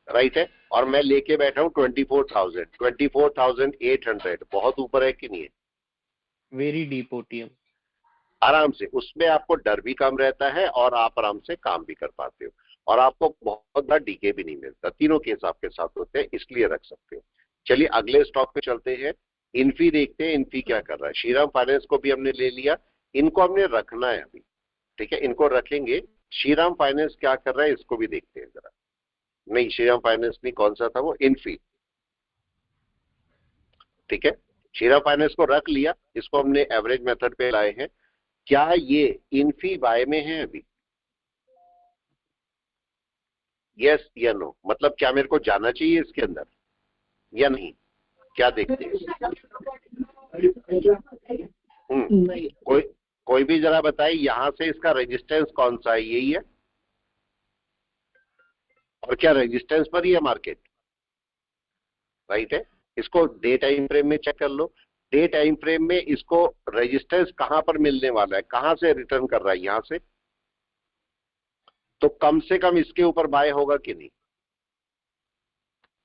राइट है। और मैं लेके बैठा हूं 24,000, 24,800। बहुत ऊपर है कि नहीं है?
Very deep OTM.
आराम से, उसमें आपको डर भी कम रहता है और आप आराम से काम भी कर पाते हो, और आपको बहुत बड़ा डीके भी नहीं मिलता। तीनों केस आपके साथ होते हैं, इसलिए रख सकते हो। चलिए अगले स्टॉक पे चलते हैं, इन्फी देखते हैं इन्फी क्या कर रहा है। श्रीराम फाइनेंस को भी हमने ले लिया, इनको हमने रखना है अभी, ठीक है, इनको रखेंगे। श्रीराम फाइनेंस क्या कर रहा है इसको भी देखते हैं जरा। नहीं, श्रीराम फाइनेंस नहीं, कौन सा था वो? इन्फी, ठीक है। श्रीराम फाइनेंस को रख लिया, इसको हमने एवरेज मेथड पे लाए हैं। क्या ये इन्फी बाय में है अभी? यस या नो, मतलब क्या मेरे को जाना चाहिए इसके अंदर या नहीं? क्या देखते हैं? कोई भी जरा बताए, यहां से इसका रेजिस्टेंस कौन सा है? यही है, और क्या रेजिस्टेंस पर ही है मार्केट? राइट है। इसको डे टाइम फ्रेम में चेक कर लो। डे टाइम फ्रेम में इसको रेजिस्टेंस कहां पर मिलने वाला है, कहां से रिटर्न कर रहा है? यहां से। तो कम से कम इसके ऊपर बाय होगा कि नहीं?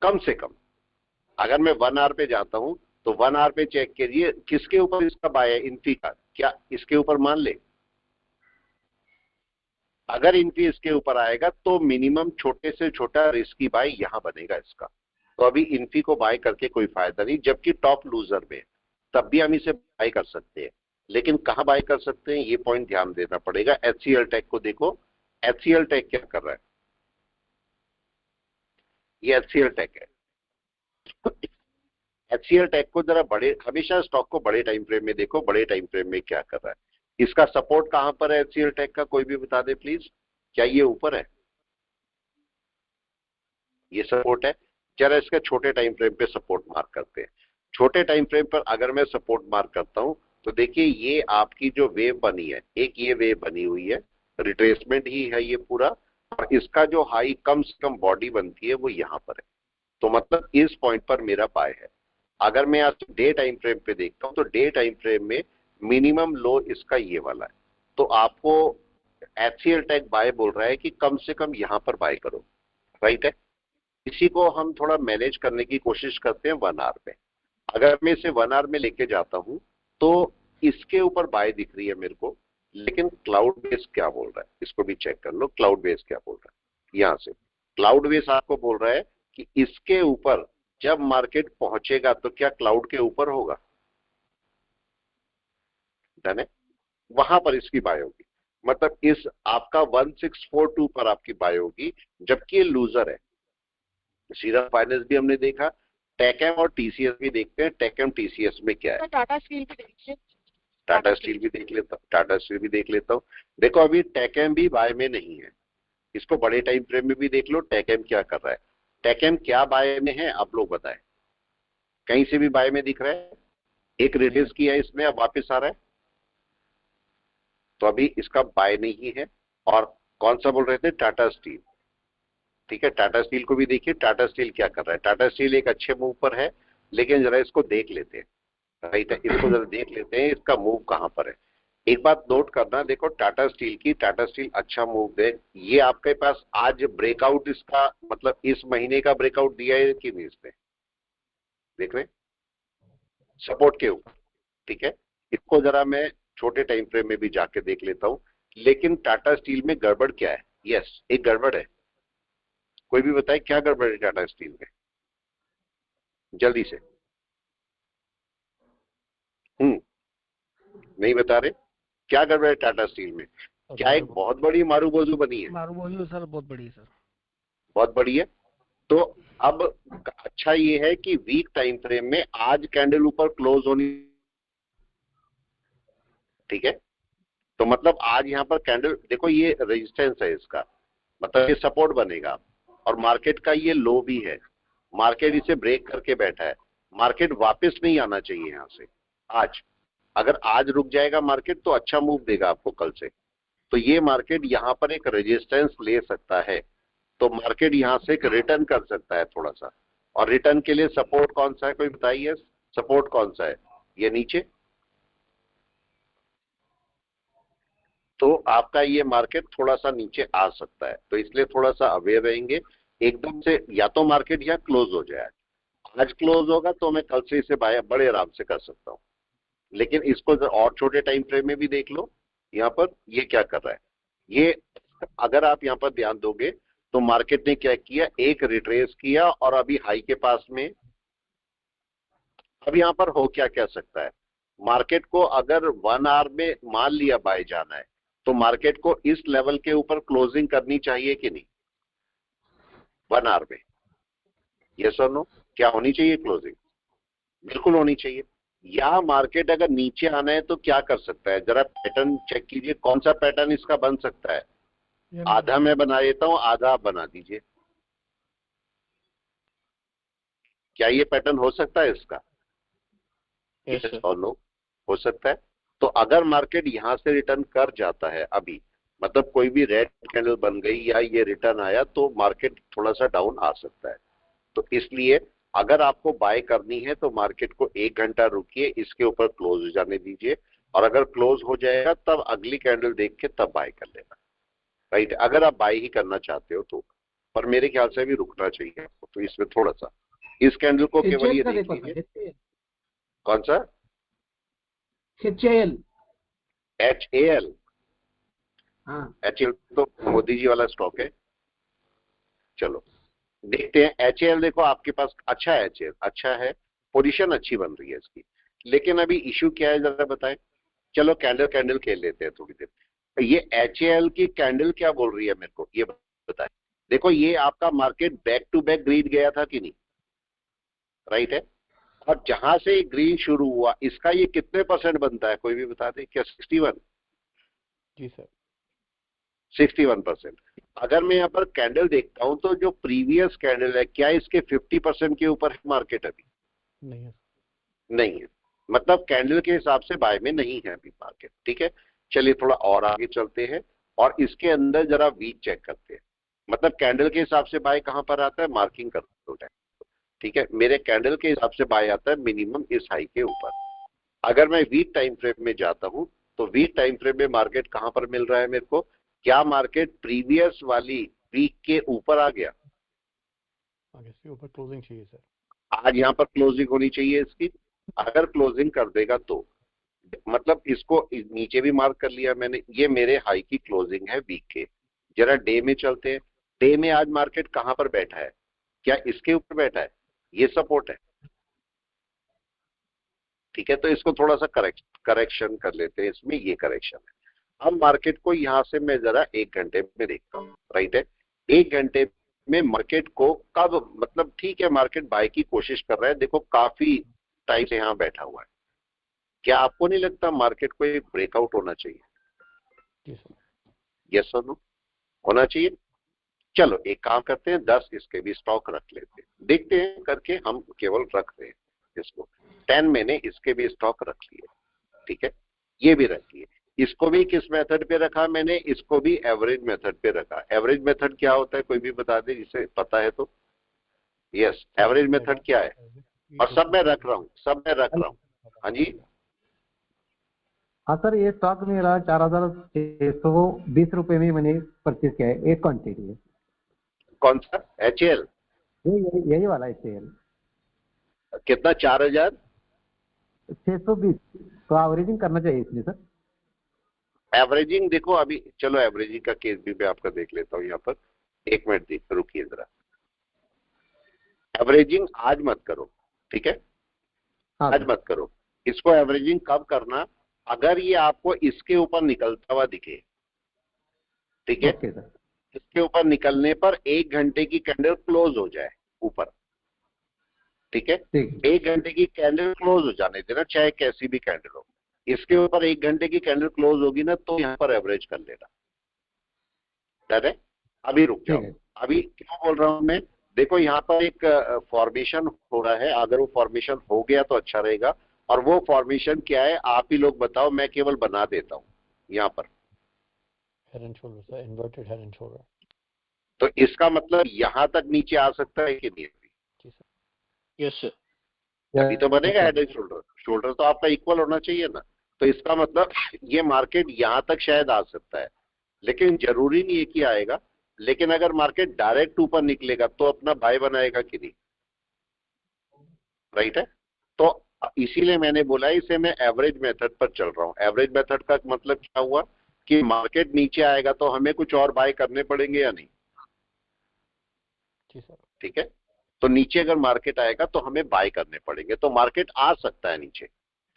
कम से कम अगर मैं 1 आवर पे जाता हूं तो 1 आवर पे चेक कीजिए किसके ऊपर इसका बाय है, इन्फी का, क्या इसके ऊपर मान ले? अगर इन्फी इसके ऊपर आएगा तो मिनिमम छोटे से छोटा रिस्की बाय यहां बनेगा इसका। तो अभी इन्फी को बाय करके कोई फायदा नहीं, जबकि टॉप लूजर में तब भी हम इसे बाय कर सकते हैं, लेकिन कहां बाय कर सकते हैं ये पॉइंट ध्यान देना पड़ेगा। HCL टेक को देखो, HCL टेक क्या कर रहा है, ये HCL टेक है। HCL टेक को जरा बड़े, हमेशा स्टॉक को बड़े टाइम फ्रेम में देखो, बड़े टाइम फ्रेम में क्या कर रहा है। इसका सपोर्ट कहां पर है HCL टेक का, कोई भी बता दे प्लीज। क्या ये ऊपर है, ये सपोर्ट है? जरा इसका छोटे टाइम फ्रेम पे सपोर्ट मार्क करते हैं। छोटे टाइम फ्रेम पर अगर मैं सपोर्ट मार्क करता हूं तो देखिए ये आपकी जो वेव बनी है, एक ये वेव बनी हुई है, रिट्रेसमेंट ही है ये पूरा, और इसका जो हाई कम से कम बॉडी बनती है वो यहां पर है। तो मतलब इस पॉइंट पर मेरा बाय है। अगर मैं आज डे टाइम फ्रेम पे देखता हूं तो डे टाइम फ्रेम में मिनिमम लो इसका ये वाला है, तो आपको HCL टेक बाय बोल रहा है कि कम से कम यहां पर बाय करो, राइट है। इसी को हम थोड़ा मैनेज करने की कोशिश करते हैं 1 आवर में। अगर मैं इसे 1 आवर में लेके जाता हूं तो इसके ऊपर बाय दिख रही है मेरे को, लेकिन क्लाउड बेस क्या बोल रहा है इसको भी चेक कर लो। क्लाउड बेस क्या बोल रहा है, यहां से क्लाउड बेस आपको बोल रहा है कि इसके ऊपर जब मार्केट पहुंचेगा तो क्या क्लाउड के ऊपर होगा, डन है, वहां पर इसकी बाय होगी। मतलब इस आपका 1642 पर आपकी बाय होगी, जबकि ये लूजर है। श्रीराम फाइनेंस भी हमने देखा, टेकएम और टीसीएस भी देखते हैं। टेकएम टीसीएस में क्या है,
टाटा स्टील भी देखिए,
टाटा स्टील भी देख लेता हूँ, टाटा स्टील भी देख लेता हूँ। देखो अभी टेकएम भी बाय में नहीं है, इसको बड़े टाइम फ्रेम में भी देख लो टेकएम क्या कर रहा है। टेकएम क्या बाय में है आप लोग बताएं, कहीं से भी बाय में दिख रहा है? एक रिलीज किया है इसने, अब वापस आ रहा है, तो अभी इसका बाय नहीं है। और कौन सा बोल रहे थे, टाटा स्टील, ठीक है, टाटा स्टील को भी देखिए, टाटा स्टील क्या कर रहा है। टाटा स्टील एक अच्छे मूव पर है, लेकिन जरा इसको देख लेते हैं, राइट है, इसको जरा देख लेते हैं इसका मूव कहां पर है। एक बात नोट करना, देखो टाटा स्टील की, टाटा स्टील अच्छा मूव दे, ये आपके पास आज ब्रेकआउट इसका मतलब इस महीने का ब्रेकआउट दिया है कि नहीं इसने, देख रहे सपोर्ट के ऊपर, ठीक है। इसको जरा मैं छोटे टाइम फ्रेम में भी जाके देख लेता हूं, लेकिन टाटा स्टील में गड़बड़ क्या है, यस एक गड़बड़ है, कोई भी बताए क्या गड़बड़ है टाटा स्टील में, जल्दी से। नहीं बता रहे, क्या गड़बड़ है टाटा स्टील में? क्या एक बहुत बड़ी मारूबोजू बनी है?
मारूबोजू सर बहुत बड़ी है सर,
बहुत बड़ी है। तो अब अच्छा ये है कि वीक टाइम फ्रेम में आज कैंडल ऊपर क्लोज होनी, ठीक है, तो मतलब आज यहां पर कैंडल देखो ये रेजिस्टेंस है इसका, मतलब ये सपोर्ट बनेगा, और मार्केट का ये लो भी है, मार्केट इसे ब्रेक करके बैठा है। मार्केट वापस नहीं आना चाहिए यहां से आज, अगर आज रुक जाएगा मार्केट तो अच्छा मूव देगा आपको कल से। तो ये मार्केट यहां पर एक रेजिस्टेंस ले सकता है, तो मार्केट यहां से एक रिटर्न कर सकता है थोड़ा सा, और रिटर्न के लिए सपोर्ट कौन सा है कोई बताइए, सपोर्ट कौन सा है, ये नीचे। तो आपका ये मार्केट थोड़ा सा नीचे आ सकता है, तो इसलिए थोड़ा सा अवेयर रहेंगे। एकदम से या तो मार्केट यहाँ क्लोज हो जाए, आज क्लोज होगा तो मैं कल से इसे बाय बड़े आराम से कर सकता हूँ, लेकिन इसको और छोटे टाइम फ्रेम में भी देख लो, यहाँ पर ये क्या कर रहा है। ये अगर आप यहाँ पर ध्यान दोगे तो मार्केट ने क्या किया, एक रिट्रेस किया, और अभी हाई के पास में, अब यहाँ पर हो क्या क्या सकता है, मार्केट को अगर 1 आवर में मान लिया बाय जाना है तो मार्केट को इस लेवल के ऊपर क्लोजिंग करनी चाहिए कि नहीं 1 आवर में, यस और नो, क्या होनी चाहिए क्लोजिंग, बिल्कुल होनी चाहिए। या मार्केट अगर नीचे आना है तो क्या कर सकता है, जरा पैटर्न चेक कीजिए, कौन सा पैटर्न इसका बन सकता है। आधा मैं बना देता हूं, आधा आप बना दीजिए, क्या ये पैटर्न हो सकता है इसका,
यस सर,
और नो, हो सकता है। तो अगर मार्केट यहां से रिटर्न कर जाता है अभी, मतलब कोई भी रेड कैंडल बन गई या ये रिटर्न आया, तो मार्केट थोड़ा सा डाउन आ सकता है। तो इसलिए अगर आपको बाय करनी है तो मार्केट को 1 घंटा रुकिए, इसके ऊपर क्लोज हो जाने दीजिए, और अगर क्लोज हो जाएगा तब अगली कैंडल देख के तब बाय कर लेना, राइट, अगर आप बाय ही करना चाहते हो तो। पर मेरे ख्याल से भी रुकना चाहिए आपको, तो इसमें थोड़ा सा इस कैंडल को केवल ये देख लीजिए, कौन सा?
HAL।
HAL?
हाँ
HAL तो मोदी जी वाला स्टॉक है। चलो देखते हैं। HAL देखो आपके पास अच्छा है, HAL अच्छा है, पोजीशन अच्छी बन रही है इसकी, लेकिन अभी इशू क्या है जरा बताएं। चलो कैंडल कैंडल खेल लेते हैं थोड़ी देर। ये HAL की कैंडल क्या बोल रही है मेरे को ये बताएं। देखो ये आपका market back to back green गया था कि नहीं, राइट है? और जहां से ग्रीन शुरू हुआ इसका ये कितने परसेंट बनता है कोई भी बता दे क्या? 61?
जी सर।
61%। अगर मैं यहाँ पर कैंडल देखता हूं तो जो प्रीवियस कैंडल है क्या इसके 50% के ऊपर है मार्केट? अभी
नहीं है।
नहीं है, मतलब कैंडल के हिसाब से बाय में नहीं है अभी मार्केट। ठीक है, चलिए थोड़ा और आगे चलते हैं और इसके अंदर जरा वीक चेक करते हैं। मतलब कैंडल के हिसाब से बाय कहां पर आता है, मार्किंग कर दो टाइम। ठीक है, मेरे कैंडल के हिसाब से बाय आता है मिनिमम इस हाई के ऊपर। अगर मैं वीक टाइम फ्रेम में जाता हूं तो वीक टाइम फ्रेम में मार्केट कहां पर मिल रहा है मेरे को? क्या मार्केट प्रीवियस वाली वीक के ऊपर आ गया?
आगे इसके ऊपर क्लोजिंग चाहिए सर।
आज यहां पर क्लोजिंग होनी चाहिए इसकी। अगर क्लोजिंग कर देगा तो मतलब इसको नीचे भी मार्क कर लिया मैंने, ये मेरे हाई की क्लोजिंग है वीक के। जरा डे में चलते हैं। डे में आज मार्केट कहां पर बैठा है? क्या इसके ऊपर बैठा है? ये सपोर्ट है। ठीक है, तो इसको थोड़ा सा करेक्शन कर लेते हैं इसमें, ये करेक्शन है। अब मार्केट को यहां से मैं जरा 1 घंटे में देखता हूं, राइट है? 1 घंटे में मार्केट को कब, मतलब ठीक है मार्केट बाय की कोशिश कर रहा है, देखो काफी टाइम से यहां बैठा हुआ है। क्या आपको नहीं लगता मार्केट को एक ब्रेकआउट होना चाहिए?
जी सर।
यस और नो? होना चाहिए। चलो एक काम करते हैं, 10 इसके भी स्टॉक रख लेते हैं, देखते हैं करके। हम केवल रख रहे हैं इसको। 10 मैंने इसके भी स्टॉक रख लिए। ठीक है, ये भी रख लिए। इसको भी किस मेथड पे रखा मैंने? इसको भी एवरेज मेथड पे रखा। एवरेज मेथड क्या होता है कोई भी बता दे जिसे पता है तो? यस, एवरेज मेथड क्या है? और सब मैं रख रहा हूं, सब मैं रख रहा हूं। हाँ जी,
हाँ सर, ये स्टॉक मेरा 4,620 रुपये में मैंने परचेज किया है, एक क्वांटिटी है।
कौन सा? HAL?
यही वाला है सेल।
कितना?
4,620। तो एवरेजिंग करना चाहिए इसलिए सर।
एवरेजिंग देखो अभी, चलो एवरेजिंग का केस भी मैं आपका देख लेता हूं यहाँ पर। 1 मिनट देख, रुकिए जरा। एवरेजिंग आज मत करो, ठीक है?
हाँ
आज
सर।
मत करो। इसको एवरेजिंग कब करना? अगर ये आपको इसके ऊपर निकलता हुआ दिखे, ठीक है?
Okay sir.
इसके ऊपर निकलने पर 1 घंटे की कैंडल क्लोज हो जाए ऊपर, ठीक है?
ठीक।
1 घंटे की कैंडल क्लोज हो जाने देना, चाहे कैसी भी कैंडल हो। इसके ऊपर 1 घंटे की कैंडल क्लोज होगी ना तो यहाँ पर एवरेज कर लेना। डन है? अभी रुक जाओ।
ठीक है।
अभी क्यों बोल रहा हूं मैं? देखो यहाँ पर एक फॉर्मेशन हो रहा है, अगर वो फॉर्मेशन हो गया तो अच्छा रहेगा। और वो फॉर्मेशन क्या है आप ही लोग बताओ, मैं केवल बना देता हूं यहाँ पर।
Head and shoulder sir, inverted head and shoulder.
तो इसका मतलब यहां तक नीचे आ सकता है कि नहीं?
जी सर।
Yes sir.
अभी तो बनेगा हेड एंड शोल्डर। शोल्डर तो आपका इक्वल होना चाहिए ना। तो इसका मतलब ये मार्केट यहां तक शायद आ सकता है, लेकिन जरूरी नहीं है कि आएगा। लेकिन अगर मार्केट डायरेक्ट ऊपर निकलेगा तो अपना बाय बनाएगा कि नहीं, राइट है? तो इसीलिए मैंने बोला इसे मैं एवरेज मेथड पर चल रहा हूं। एवरेज मेथड का मतलब क्या हुआ कि मार्केट नीचे आएगा तो हमें कुछ और बाय करने पड़ेंगे या नहीं?
जी सर।
ठीक है, तो नीचे अगर मार्केट आएगा तो हमें बाय करने पड़ेंगे, तो मार्केट आ सकता है नीचे।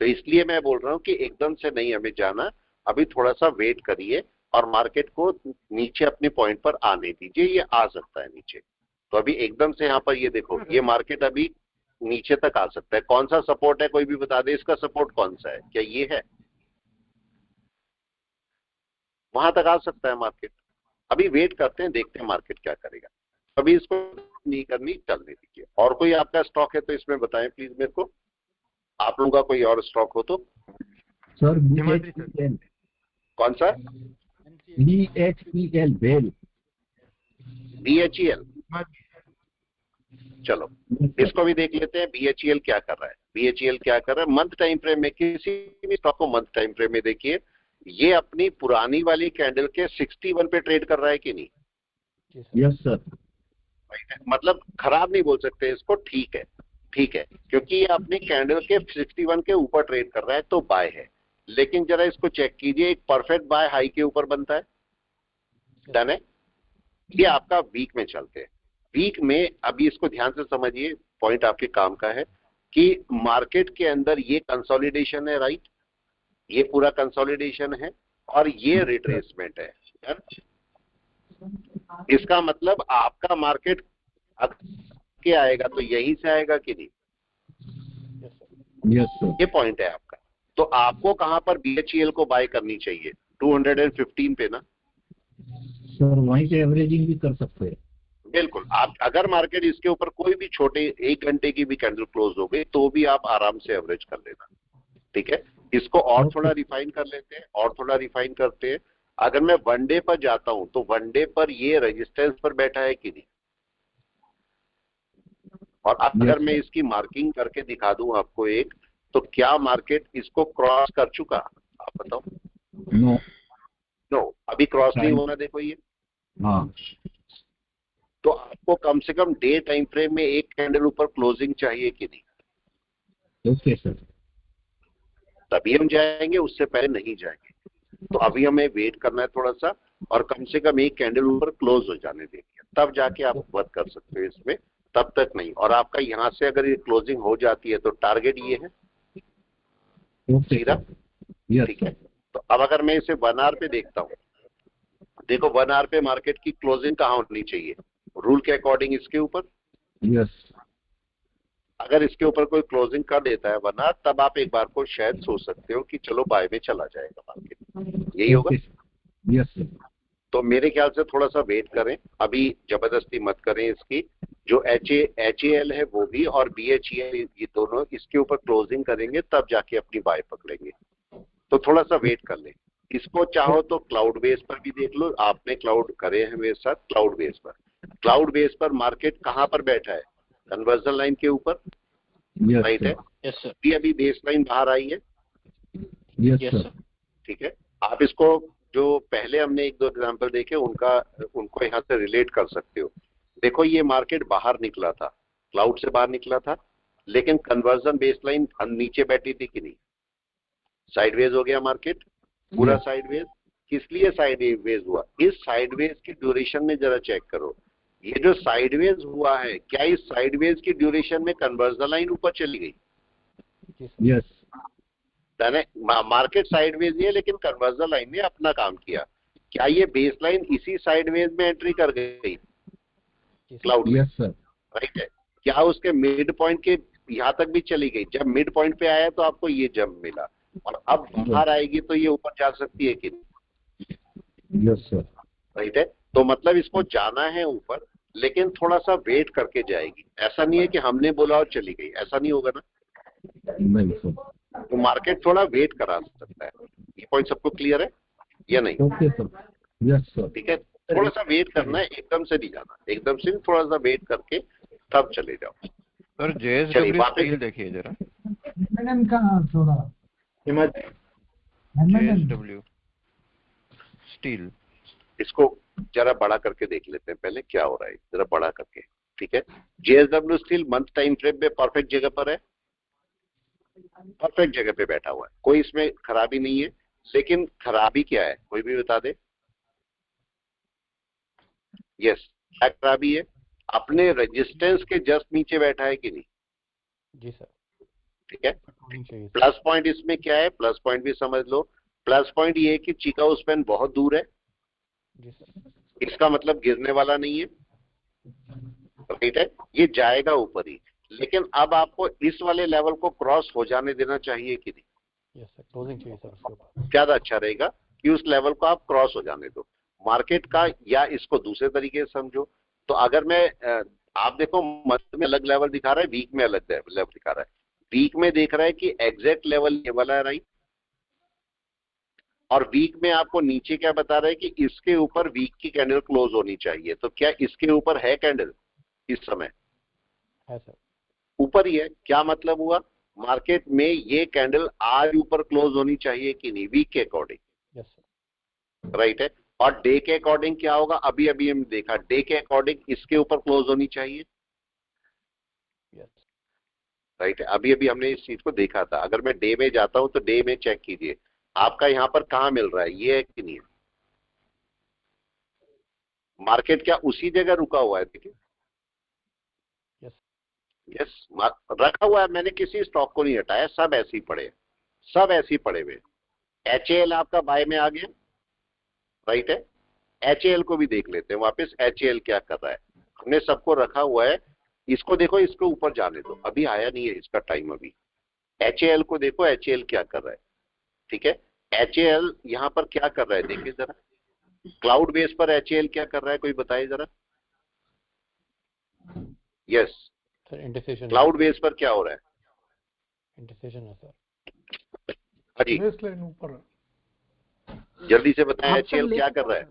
तो इसलिए मैं बोल रहा हूं कि एकदम से नहीं हमें जाना, अभी थोड़ा सा वेट करिए और मार्केट को नीचे अपने पॉइंट पर आने दीजिए, ये आ सकता है नीचे। तो अभी एकदम से यहाँ पर ये देखो, ये मार्केट अभी नीचे तक आ सकता है। कौन सा सपोर्ट है कोई भी बता दे, इसका सपोर्ट कौन सा है? क्या ये है? वहां तक आ सकता है मार्केट। अभी वेट करते हैं, देखते हैं मार्केट क्या करेगा। अभी इसको नहीं करनी, चलने दीजिए। और कोई आपका स्टॉक है तो इसमें बताएं प्लीज मेरे को, आप लोगों का कोई और स्टॉक हो तो।
Sir
BHEL।
कौन सा?
BHEL बेल।
BHEL? चलो इसको भी देख लेते हैं BHEL क्या कर रहा है। BHEL क्या कर रहा है मंथ टाइम फ्रेम में? किसी भी स्टॉक को मंथ टाइम फ्रेम में देखिए, ये अपनी पुरानी वाली कैंडल के 61 पे ट्रेड कर रहा है कि नहीं?
Yes sir.
मतलब खराब नहीं बोल सकते इसको, ठीक है। ठीक है, क्योंकि ये अपने कैंडल के 61 के ऊपर ट्रेड कर रहा है तो बाय है। लेकिन जरा इसको चेक कीजिए, एक परफेक्ट बाय हाई के ऊपर बनता है, डन है। ये आपका वीक में चलते हैं। वीक में अभी इसको ध्यान से समझिए, पॉइंट आपके काम का है कि मार्केट के अंदर ये कंसोलिडेशन है, राइट, ये पूरा कंसोलिडेशन है और ये रिट्रेसमेंट है। इसका मतलब आपका मार्केट के आएगा तो यहीं से आएगा कि नहीं?
Yes sir.
ये पॉइंट है आपका। तो आपको कहां पर BHEL को बाय करनी चाहिए? 215 पे ना
सर, वहीं से एवरेजिंग भी कर सकते हैं।
बिल्कुल। आप अगर मार्केट इसके ऊपर कोई भी छोटे 1 घंटे की भी कैंडल क्लोज हो गई तो भी आप आराम से एवरेज कर लेना, ठीक है। इसको और थोड़ा रिफाइन कर लेते हैं, और थोड़ा रिफाइन करते हैं। अगर मैं वन डे पर जाता हूं तो वन डे पर ये रेजिस्टेंस पर बैठा है कि नहीं, और अगर मैं इसकी मार्किंग करके दिखा दूं आपको एक, तो क्या मार्केट इसको क्रॉस कर चुका? आप बताओ।
नो
नो, अभी क्रॉस नहीं होना। देखो ये,
हाँ
तो आपको कम से कम डे टाइम फ्रेम में एक कैंडल ऊपर क्लोजिंग चाहिए कि नहीं?
Okay sir.
तभी हम जाएंगे, उससे पहले नहीं जाएंगे। तो अभी हमें वेट करना है थोड़ा सा, और कम से कम एक कैंडल ऊपर क्लोज हो जाने देंगे, तब जाके आप वर्क कर सकते हो इसमें, तब तक नहीं। और आपका यहां से अगर ये क्लोजिंग हो जाती है तो टारगेट ये है सीधा, ठीक है। तो अब अगर मैं इसे 1 आवर पे देखता हूं, देखो 1 आवर पे मार्केट की क्लोजिंग कहां होनी चाहिए? रूल के अकॉर्डिंग इसके ऊपर।
यस।
अगर इसके ऊपर कोई क्लोजिंग कर देता है 1 आवर, तब आप एक बार को शायद सोच सकते हो कि चलो बाय में चला जाएगा मार्केट, यही होगा।
Yes sir.
तो मेरे ख्याल से थोड़ा सा वेट करें, अभी जबरदस्ती मत करें इसकी। जो HAL है वो भी, और BHEL, ये दोनों इसके ऊपर क्लोजिंग करेंगे तब जाके अपनी बाय पकड़ेंगे। तो थोड़ा सा वेट कर लें। इसको चाहो तो क्लाउड बेस पर भी देख लो, आपने क्लाउड करे हैं मेरे साथ। क्लाउड बेस पर, क्लाउड बेस पर मार्केट कहां पर बैठा है? कन्वर्जन लाइन के ऊपर, राइट है।
Yes sir.
अभी बेस लाइन बाहर आई है,
यस
यस
सर।
सर।
ठीक है। आप इसको, जो पहले हमने 1-2 एग्जांपल देखे, उनको यहां से रिलेट कर सकते हो। देखो ये मार्केट बाहर निकला था, क्लाउड से बाहर निकला था, लेकिन कन्वर्जन बेसलाइन नीचे बैठी थी कि नहीं? साइडवेज हो गया मार्केट, पूरा साइडवेज। किस लिए साइडवेज हुआ? इस साइडवेज की ड्यूरेशन में जरा चेक करो। ये जो साइडवेज हुआ है, क्या इस साइडवेज की ड्यूरेशन में कन्वर्जन लाइन ऊपर चली गई?
यस।
मार्केट साइडवेज है, लेकिन कन्वर्जन लाइन ने अपना काम किया। क्या ये बेस लाइन इसी साइडवेज में एंट्री कर गई क्लाउड में?
Yes sir.
राइट है। क्या उसके मिड पॉइंट के यहां तक भी चली गई? जब मिड पॉइंट पे आया तो आपको ये जंप मिला, और अब बाहर आएगी तो ये ऊपर जा सकती है कि नहीं?
Yes sir.
राइट है। तो मतलब इसको जाना है ऊपर, लेकिन थोड़ा सा वेट करके जाएगी। ऐसा नहीं है कि हमने बोला और चली गई, ऐसा नहीं होगा ना।
नहीं सर।
तो मार्केट थोड़ा वेट करा सकता है। ये पॉइंट सबको क्लियर है या नहीं?
Okay sir. Yes sir.
ठीक है, थोड़ा सा वेट करना है, एकदम से नहीं जाना, एकदम से थोड़ा सा वेट करके तब चले जाओ।
सर
चलिए,
JSW
वापस
स्टील देखिए जरा।
थोड़ा
JSW स्टील
इसको जरा बड़ा करके देख लेते हैं पहले क्या हो रहा है, जरा बड़ा करके। ठीक है, JSW steel month time frame में परफेक्ट जगह पर है, परफेक्ट जगह पे बैठा हुआ है, कोई इसमें खराबी नहीं है। लेकिन खराबी क्या है, कोई भी बता दे? यस, क्या खराबी है? अपने रेजिस्टेंस के जस्ट नीचे बैठा है कि नहीं?
जी सर।
ठीक है।
चाहिए सर।
प्लस पॉइंट इसमें क्या है? प्लस पॉइंट भी समझ लो। प्लस पॉइंट ये है कि चिकागो स्पैन बहुत दूर है,
जी सर।
इसका मतलब गिरने वाला नहीं है, राइट है। ये जाएगा ऊपर ही, लेकिन अब आपको इस वाले लेवल को क्रॉस हो जाने देना चाहिए कि नहीं?
यस सर, क्लोजिंग चाहिए सर उसके ऊपर।
ज्यादा अच्छा रहेगा कि उस लेवल को आप क्रॉस हो जाने दो मार्केट का, या इसको दूसरे तरीके से समझो। तो अगर मैं आप देखो, मंथ में अलग लेवल दिखा रहा है, वीक में अलग लेवल दिखा रहा है। वीक में देख रहा है कि एग्जैक्ट लेवल ये वाला है, राइट। और वीक में आपको नीचे क्या बता रहा है कि इसके ऊपर वीक की कैंडल क्लोज होनी चाहिए। तो क्या इसके ऊपर है कैंडल इस समय?
है सर।
ऊपर ही है। क्या मतलब हुआ? मार्केट में ये कैंडल आज ऊपर क्लोज होनी चाहिए कि नहीं, वीक के अकॉर्डिंग?
Yes sir.
राइट है। और डे के अकॉर्डिंग क्या होगा? अभी अभी हमने देखा, डे के अकॉर्डिंग इसके ऊपर क्लोज होनी चाहिए।
यस।
राइट है। अभी अभी हमने इस चीज को देखा था। अगर मैं डे में जाता हूं तो डे में चेक कीजिए आपका यहाँ पर कहाँ मिल रहा है, ये है कि नहीं है। मार्केट क्या उसी जगह रुका हुआ है, देखिए
यस
यस रखा हुआ है, मैंने किसी स्टॉक को नहीं हटाया, सब ऐसे ही पड़े हैं, सब ऐसे ही पड़े हुए। HAL आपका बाय में आ गया, राइट है। HAL को भी देख लेते हैं वापस, HAL क्या कर रहा है। हमने सबको रखा हुआ है, इसको देखो, इसको ऊपर जाने दो, अभी आया नहीं है इसका टाइम अभी। HAL को देखो, HAL क्या कर रहा है, ठीक है। HAL यहां पर क्या कर रहा है देखिए जरा, क्लाउड बेस पर HAL क्या कर रहा है, कोई बताइए जरा। यस,
सर, इंडिसिजन
क्लाउड बेस पर क्या हो रहा है।
इंडिसिजन है सर।
हाँ जी,
बेस लाइन ऊपर है।
जल्दी से बताएं
ऑप्शन
HAL क्या कर रहा है।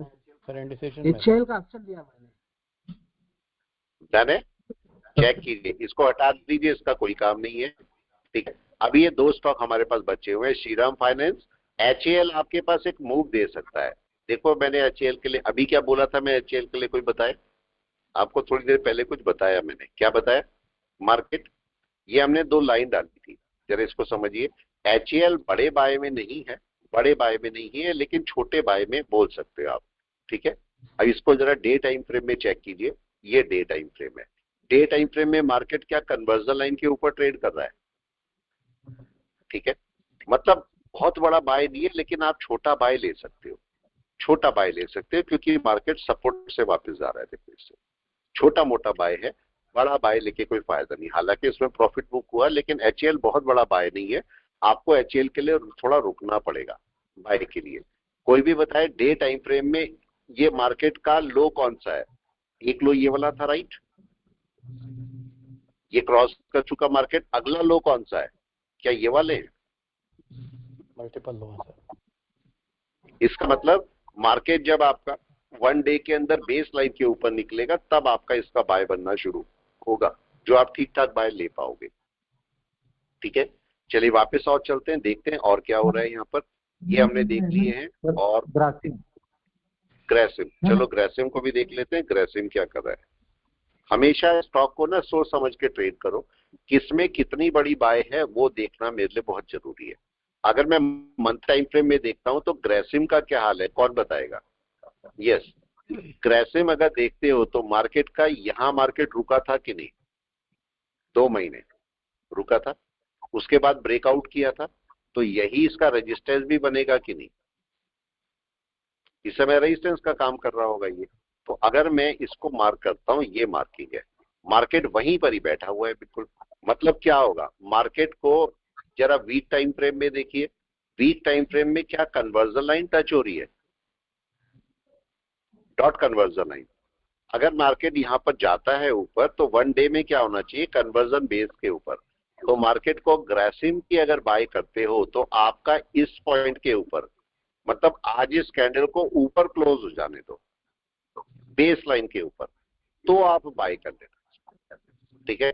सर इंडिसिजन में
HAL का ऑप्शन लिया मैंने।
जाने चेक कीजिए, इसको हटा दीजिए, इसका कोई काम नहीं है, ठीक है। अभी ये दो स्टॉक हमारे पास बचे हुए हैं, श्रीराम फाइनेंस। HAL आपके पास एक मूव दे सकता है। देखो मैंने HAL के लिए अभी क्या बोला था, मैं HAL के लिए कोई बताए आपको, थोड़ी देर पहले कुछ बताया मैंने, क्या बताया। मार्केट, ये हमने दो लाइन डाली थी, जरा इसको समझिए। HAL बड़े बाय में नहीं है, बड़े बाय में नहीं है, लेकिन छोटे बाय में बोल सकते हो आप, ठीक है। अब इसको जरा डे टाइम फ्रेम में चेक कीजिए, ये डे टाइम फ्रेम है। डे टाइम फ्रेम में मार्केट क्या कन्वर्जन लाइन के ऊपर ट्रेड कर रहा है, ठीक है। मतलब बहुत बड़ा बाय नहीं है, लेकिन आप छोटा बाय ले सकते हो, छोटा बाय ले सकते हो, क्योंकि मार्केट सपोर्ट से वापस जा रहा है। देखो इससे छोटा मोटा बाय है, बड़ा बाय लेके कोई फायदा नहीं। हालांकि इसमें प्रॉफिट बुक हुआ, लेकिन HAL बहुत बड़ा बाय नहीं है, आपको HAL के लिए थोड़ा रुकना पड़ेगा बाय के लिए। कोई भी बताए डे टाइम फ्रेम में ये मार्केट का लो कौन सा है। एक लो ये वाला था, राइट, ये क्रॉस कर चुका मार्केट। अगला लो कौन सा है, क्या ये वाले हैं।
मल्टीपल लो है सर।
इसका मतलब मार्केट जब आपका वन डे के अंदर बेस लाइन के ऊपर निकलेगा, तब आपका इसका बाय बनना शुरू होगा, जो आप ठीक ठाक बाय ले पाओगे, ठीक है। चलिए वापस और चलते हैं, देखते हैं और क्या हो रहा है यहाँ पर। ये हमने देख लिए हैं। और
ग्रासिम
ग्रेसिम, चलो ग्रेसिम को भी देख लेते हैं, ग्रेसिम क्या कर रहा है। हमेशा स्टॉक को ना सोच समझ के ट्रेड करो, किसमें कितनी बड़ी बाय है वो देखना मेरे लिए बहुत जरूरी है। अगर मैं मंथ टाइम फ्रेम में देखता हूं तो ग्रेसिम का क्या हाल है, कौन बताएगा। यस, ग्रेसिम अगर देखते हो तो मार्केट का यहां मार्केट रुका था कि नहीं, 2 महीने रुका था, उसके बाद ब्रेकआउट किया था, तो यही इसका रेजिस्टेंस भी बनेगा कि नहीं। इस समय रेजिस्टेंस का काम कर रहा होगा ये। तो अगर मैं इसको मार्क करता हूं, ये मार्किंग है, मार्केट वहीं पर ही बैठा हुआ है बिल्कुल। मतलब क्या होगा, मार्केट को जरा वीक टाइम फ्रेम में देखिए, वीक टाइम फ्रेम में क्या कन्वर्जन लाइन टच हो रही है, डॉट कन्वर्जन लाइन। अगर मार्केट यहां पर जाता है ऊपर, तो वन डे में क्या होना चाहिए, कन्वर्जन बेस के ऊपर। तो मार्केट को ग्रेसिम की अगर बाय करते हो तो आपका इस पॉइंट के ऊपर, मतलब आज इस कैंडल को ऊपर क्लोज हो जाने दो बेस लाइन के ऊपर, तो आप बाय कर लेना, ठीक है।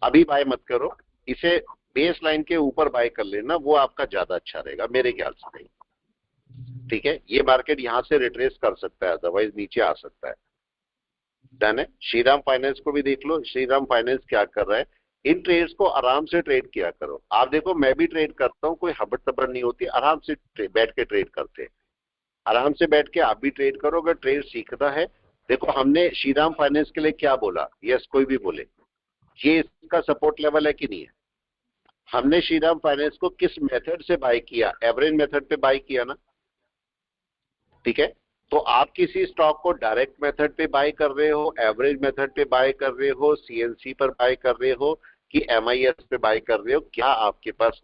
अभी बाय मत करो, इसे बेस लाइन के ऊपर बाय कर लेना, वो आपका ज्यादा अच्छा रहेगा मेरे ख्याल से, ठीक है। ये मार्केट यहां से रिट्रेस कर सकता है, अदरवाइज नीचे आ सकता है। डन है। श्रीराम फाइनेंस को भी देख लो, श्रीराम फाइनेंस क्या कर रहा है। इन ट्रेड्स को आराम से ट्रेड किया करो। आप देखो मैं भी ट्रेड करता हूं, कोई हबड़ तबड़ नहीं होती, आराम से बैठ के ट्रेड करते हैं। आराम से बैठ के आप भी ट्रेड करो, अगर ट्रेड सीखना है। देखो हमने श्रीराम फाइनेंस के लिए क्या बोला, यस कोई भी बोले, ये इसका सपोर्ट लेवल है कि नहीं है। हमने श्रीराम फाइनेंस को किस मेथड से बाय किया, एवरेज मेथड पे बाय किया ना, ठीक है। तो आप किसी स्टॉक को डायरेक्ट मेथड पे बाय कर रहे हो, एवरेज मेथड पे बाय कर रहे हो, CNC पर बाय कर रहे हो, कि MIS पे बाय कर रहे हो, क्या आपके पास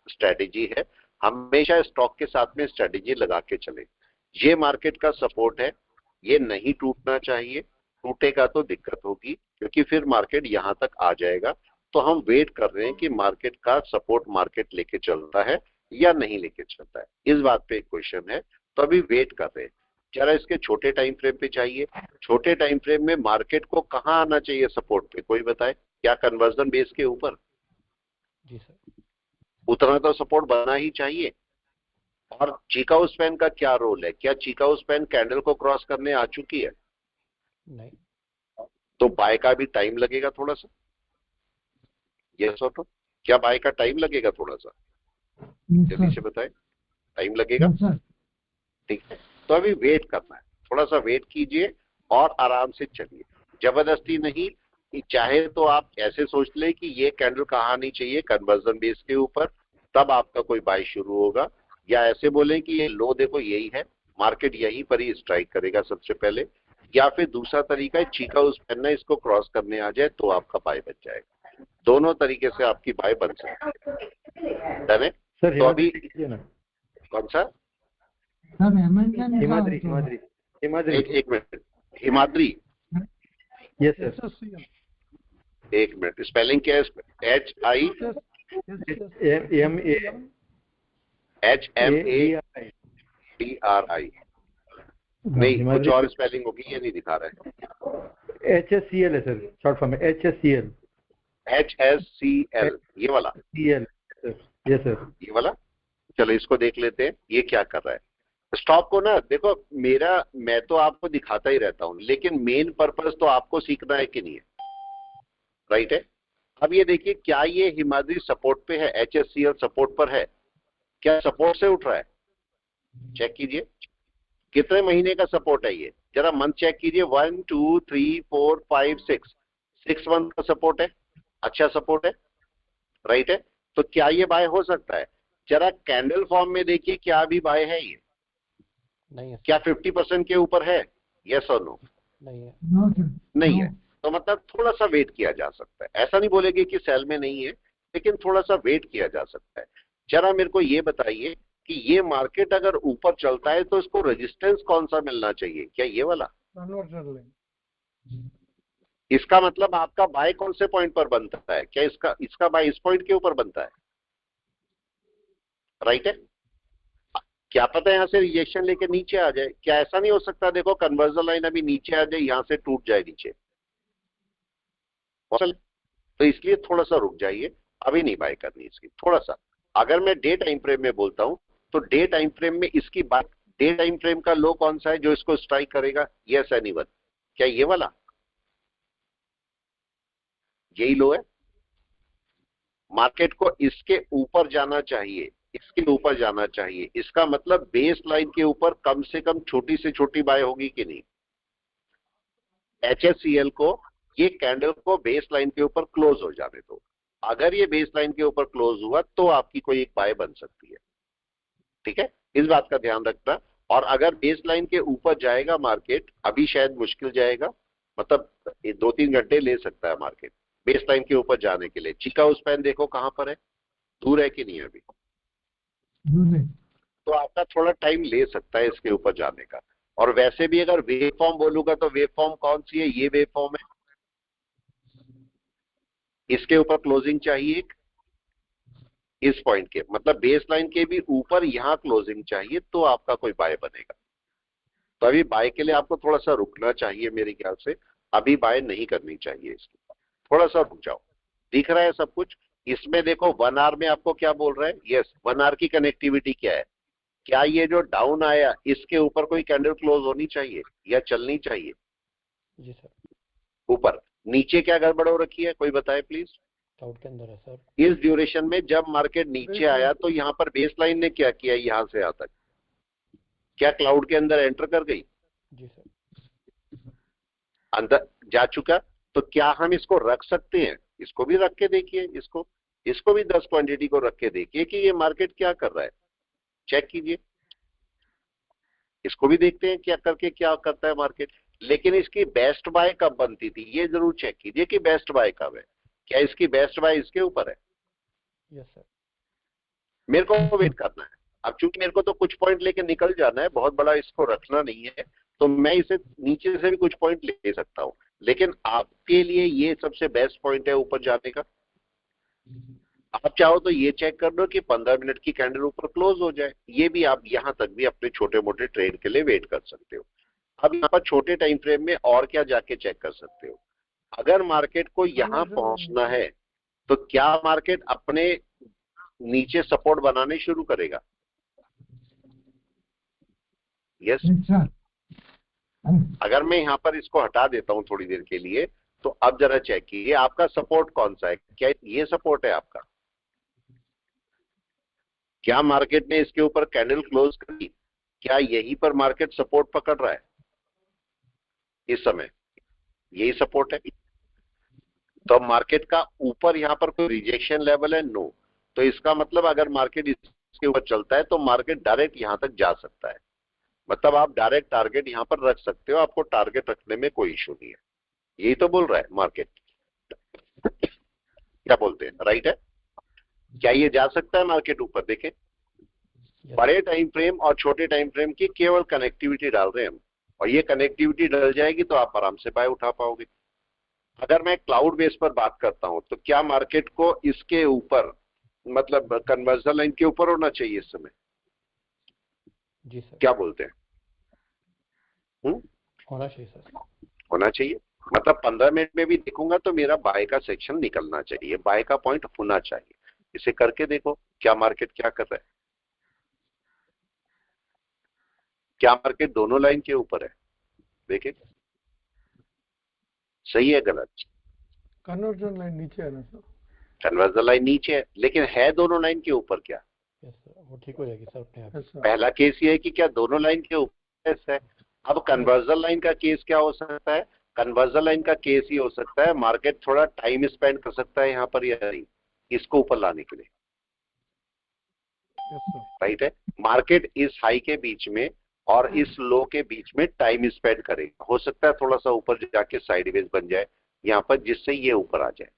स्ट्रेटेजी है। हमेशा स्टॉक के साथ में स्ट्रेटेजी लगा के चले। ये मार्केट का सपोर्ट है, ये नहीं टूटना चाहिए, टूटेगा तो दिक्कत होगी, क्योंकि फिर मार्केट यहां तक आ जाएगा। तो हम वेट कर रहे हैं कि मार्केट का सपोर्ट मार्केट लेके चलता है या नहीं लेके चलता है, इस बात पे एक क्वेश्चन है। तो अभी वेट कर रहे हैं। जरा इसके छोटे टाइम फ्रेम पे चाहिए, छोटे टाइम फ्रेम में मार्केट को कहां आना चाहिए सपोर्ट पे, कोई बताए। क्या कन्वर्जन बेस के ऊपर,
जी सर।
उतना तो सपोर्ट बना ही चाहिए। और चिकागो स्पैन का क्या रोल है, क्या चिकागो स्पैन कैंडल को क्रॉस करने आ चुकी है,
नहीं।
तो बाय का भी टाइम लगेगा थोड़ा सा। यस और नो? क्या बाय का टाइम लगेगा? थोड़ा सा जल्दी से बताएं, टाइम लगेगा? ठीक है, तो अभी वेट करना है, थोड़ा सा वेट कीजिए और आराम से चलिए, जबरदस्ती नहीं। चाहे तो आप ऐसे सोच ले कि ये कैंडल कहाँ आनी चाहिए कन्वर्जन बेस के ऊपर, तब आपका कोई बाय शुरू होगा, या ऐसे बोले कि ये लो देखो यही है, मार्केट यहीं पर ही स्ट्राइक करेगा सबसे पहले, या फिर दूसरा तरीका है चीका उस पहनना, इसको क्रॉस करने आ जाए तो आपका बाय बन जाएगा। दोनों तरीके से आपकी बाय बन सकती है। डन है?
सर
तो अभी
ना
कौन सा?
हिमाद्री हिमाद्री हिमाद्री
एक मिनट, हिमाद्री,
यस सर
एक मिनट, स्पेलिंग क्या है? HIMADRI? नहीं, कुछ और स्पेलिंग होगी, ये नहीं दिखा रहा है।
HSCL है सर, शॉर्ट फॉर्म है HSCL।
HSCL, ये वाला?
CL yes sir.
ये वाला, चलो इसको देख लेते हैं ये क्या कर रहा है। स्टॉप को ना देखो, मैं तो आपको दिखाता ही रहता हूं, लेकिन मेन पर्पस तो आपको सीखना है कि नहीं है, राइट है? अब ये देखिए, क्या ये हिमाद्री सपोर्ट पे है? HSCL सपोर्ट पर है क्या? सपोर्ट से उठ रहा है? चेक कीजिए कितने महीने का सपोर्ट है ये, जरा मंथ चेक कीजिए। 1 2 3 4 5 6 मंथ का सपोर्ट है, अच्छा सपोर्ट है, राइट है? तो क्या ये बाय हो सकता है? जरा कैंडल फॉर्म में देखिए, क्या अभी बाय है ये?
नहीं है,
क्या 50% के ऊपर है? यस और नो?
नहीं है,
नहीं है, तो मतलब थोड़ा सा वेट किया जा सकता है। ऐसा नहीं बोलेंगे कि सेल में नहीं है, लेकिन थोड़ा सा वेट किया जा सकता है। जरा मेरे को ये बताइए कि ये मार्केट अगर ऊपर चलता है तो इसको रेजिस्टेंस कौन सा मिलना चाहिए? क्या ये वाला? इसका मतलब आपका बाय कौन से पॉइंट पर बनता है? क्या इसका बाय इस पॉइंट के ऊपर बनता है, राइट है? क्या पता यहां से रिजेक्शन लेके नीचे आ जाए। क्या ऐसा नहीं हो सकता? देखो कन्वर्जन लाइन अभी नीचे आ जाए, यहां से टूट जाए नीचे, तो इसलिए थोड़ा सा रुक जाइए, अभी नहीं बाय करनी इसकी, थोड़ा सा। अगर मैं डे टाइम फ्रेम में बोलता हूं तो डे टाइम फ्रेम में इसकी बात, डे टाइम फ्रेम का लो कौन सा है जो इसको स्ट्राइक करेगा? Yes anyone? क्या ये वाला? यही लो है। मार्केट को इसके ऊपर जाना चाहिए, इसके ऊपर जाना चाहिए। इसका मतलब बेस लाइन के ऊपर कम से कम छोटी से छोटी बाय होगी कि नहीं? HSCL को, ये कैंडल को बेस लाइन के ऊपर क्लोज हो जाने दो। अगर ये बेस लाइन के ऊपर क्लोज हुआ तो आपकी कोई एक बाय बन सकती है, ठीक है? इस बात का ध्यान रखना। और अगर बेस लाइन के ऊपर जाएगा मार्केट, अभी शायद मुश्किल जाएगा, मतलब 2-3 घंटे ले सकता है मार्केट बेस लाइन के ऊपर जाने के लिए। चिका स्पैन देखो कहां पर है, दूर है कि नहीं अभी? तो आपका थोड़ा टाइम ले सकता है इसके ऊपर जाने का। और वैसे भी अगर वेव फॉर्म बोलूंगा तो वेव फॉर्म कौन सी है? ये वेव फॉर्म है, इसके ऊपर क्लोजिंग चाहिए इस पॉइंट के, मतलब बेस लाइन के भी ऊपर यहां क्लोजिंग चाहिए तो आपका कोई बाय बनेगा। तो अभी बाय के लिए आपको थोड़ा सा रुकना चाहिए मेरे ख्याल से, अभी बाय नहीं करनी चाहिए इसकी, थोड़ा सा रुक जाओ। दिख रहा है सब कुछ? इसमें देखो 1 आवर में आपको क्या बोल रहा है? यस, 1 आवर की कनेक्टिविटी क्या है? क्या ये जो डाउन आया इसके ऊपर कोई कैंडल क्लोज होनी चाहिए या चलनी चाहिए?
जी सर।
ऊपर नीचे क्या गड़बड़ हो रखी है, कोई बताए प्लीज?
क्लाउड के अंदर है सर।
इस ड्यूरेशन में जब मार्केट नीचे आया तो यहां पर बेस लाइन ने क्या किया? यहां से यहां तक क्या क्लाउड के अंदर एंटर कर गई?
जी सर।
अंदर जा चुका। तो क्या हम इसको रख सकते हैं? इसको भी रख के देखिए, इसको भी 10 क्वांटिटी को रख के देखिए कि ये मार्केट क्या कर रहा है, चेक कीजिए। इसको भी देखते हैं क्या करके क्या करता है मार्केट। लेकिन इसकी बेस्ट बाय कब बनती थी ये जरूर चेक कीजिए कि बेस्ट बाय कब है। क्या इसकी बेस्ट बाय इसके ऊपर है?
Yes sir.
मेरे को वेट करना है। अब चूंकि मेरे को तो कुछ पॉइंट लेके निकल जाना है, बहुत बड़ा इसको रखना नहीं है, तो मैं इसे नीचे से भी कुछ पॉइंट ले सकता हूं, लेकिन आपके लिए ये सबसे बेस्ट पॉइंट है ऊपर जाने का। आप चाहो तो ये चेक कर लो कि 15 मिनट की कैंडल ऊपर क्लोज हो जाए, ये भी आप यहां तक भी अपने छोटे मोटे ट्रेड के लिए वेट कर सकते हो। अब यहाँ पर छोटे टाइम फ्रेम में और क्या जाके चेक कर सकते हो? अगर मार्केट को यहां पहुंचना है तो क्या मार्केट अपने नीचे सपोर्ट बनाने शुरू करेगा? यस। अगर मैं यहां पर इसको हटा देता हूं थोड़ी देर के लिए, तो अब जरा चेक कीजिए आपका सपोर्ट कौन सा है, क्या ये सपोर्ट है आपका? क्या मार्केट ने इसके ऊपर कैंडल क्लोज करी? क्या यहीं पर मार्केट सपोर्ट पकड़ रहा है इस समय? यही सपोर्ट है। तो अब मार्केट का ऊपर यहां पर कोई रिजेक्शन लेवल है? नो। तो इसका मतलब अगर मार्केट इसके ऊपर चलता है तो मार्केट डायरेक्ट यहां तक जा सकता है, मतलब आप डायरेक्ट टारगेट यहां पर रख सकते हो, आपको टारगेट रखने में कोई इशू नहीं है। यही तो बोल रहा है मार्केट। क्या बोलते हैं, राइट है? क्या ये जा सकता है मार्केट ऊपर? देखें बड़े टाइम फ्रेम और छोटे टाइम फ्रेम की केवल कनेक्टिविटी डाल रहे हैं हम, और ये कनेक्टिविटी डल जाएगी तो आप आराम से बाय उठा पाओगे। अगर मैं क्लाउड बेस पर बात करता हूं तो क्या मार्केट को इसके ऊपर, मतलब कन्वर्जन लाइन के ऊपर होना चाहिए इस समय?
जी सर।
क्या बोलते हैं?
होना चाहिए सर।
होना चाहिए, मतलब 15 मिनट में भी देखूंगा तो मेरा बाय का सेक्शन निकलना चाहिए, बाय का पॉइंट होना चाहिए। इसे करके देखो क्या मार्केट क्या कर रहा है। क्या मार्केट दोनों लाइन के ऊपर है? देखें सही है गलत?
कन्वर्जन लाइन नीचे है ना सर?
कन्वर्जन लाइन नीचे है लेकिन है दोनों लाइन के ऊपर क्या?
यस सर, वो ठीक हो जाएगी सर अपने आप।
Yes sir.
पहला केस ये है कि क्या दोनों लाइन के ऊपर है। अब कन्वर्जन लाइन का केस क्या हो सकता है? कन्वर्जन लाइन का केस ही हो सकता है मार्केट थोड़ा टाइम स्पेंड कर सकता है यहाँ पर या नहीं इसको ऊपर लाने के लिए,
यस सर।
राइट है? मार्केट इस हाई के बीच में और इस लो के बीच में टाइम स्पेंड करेगा, हो सकता है थोड़ा सा ऊपर जाके साइडवेज बन जाए यहाँ पर जिससे ये ऊपर आ जाए,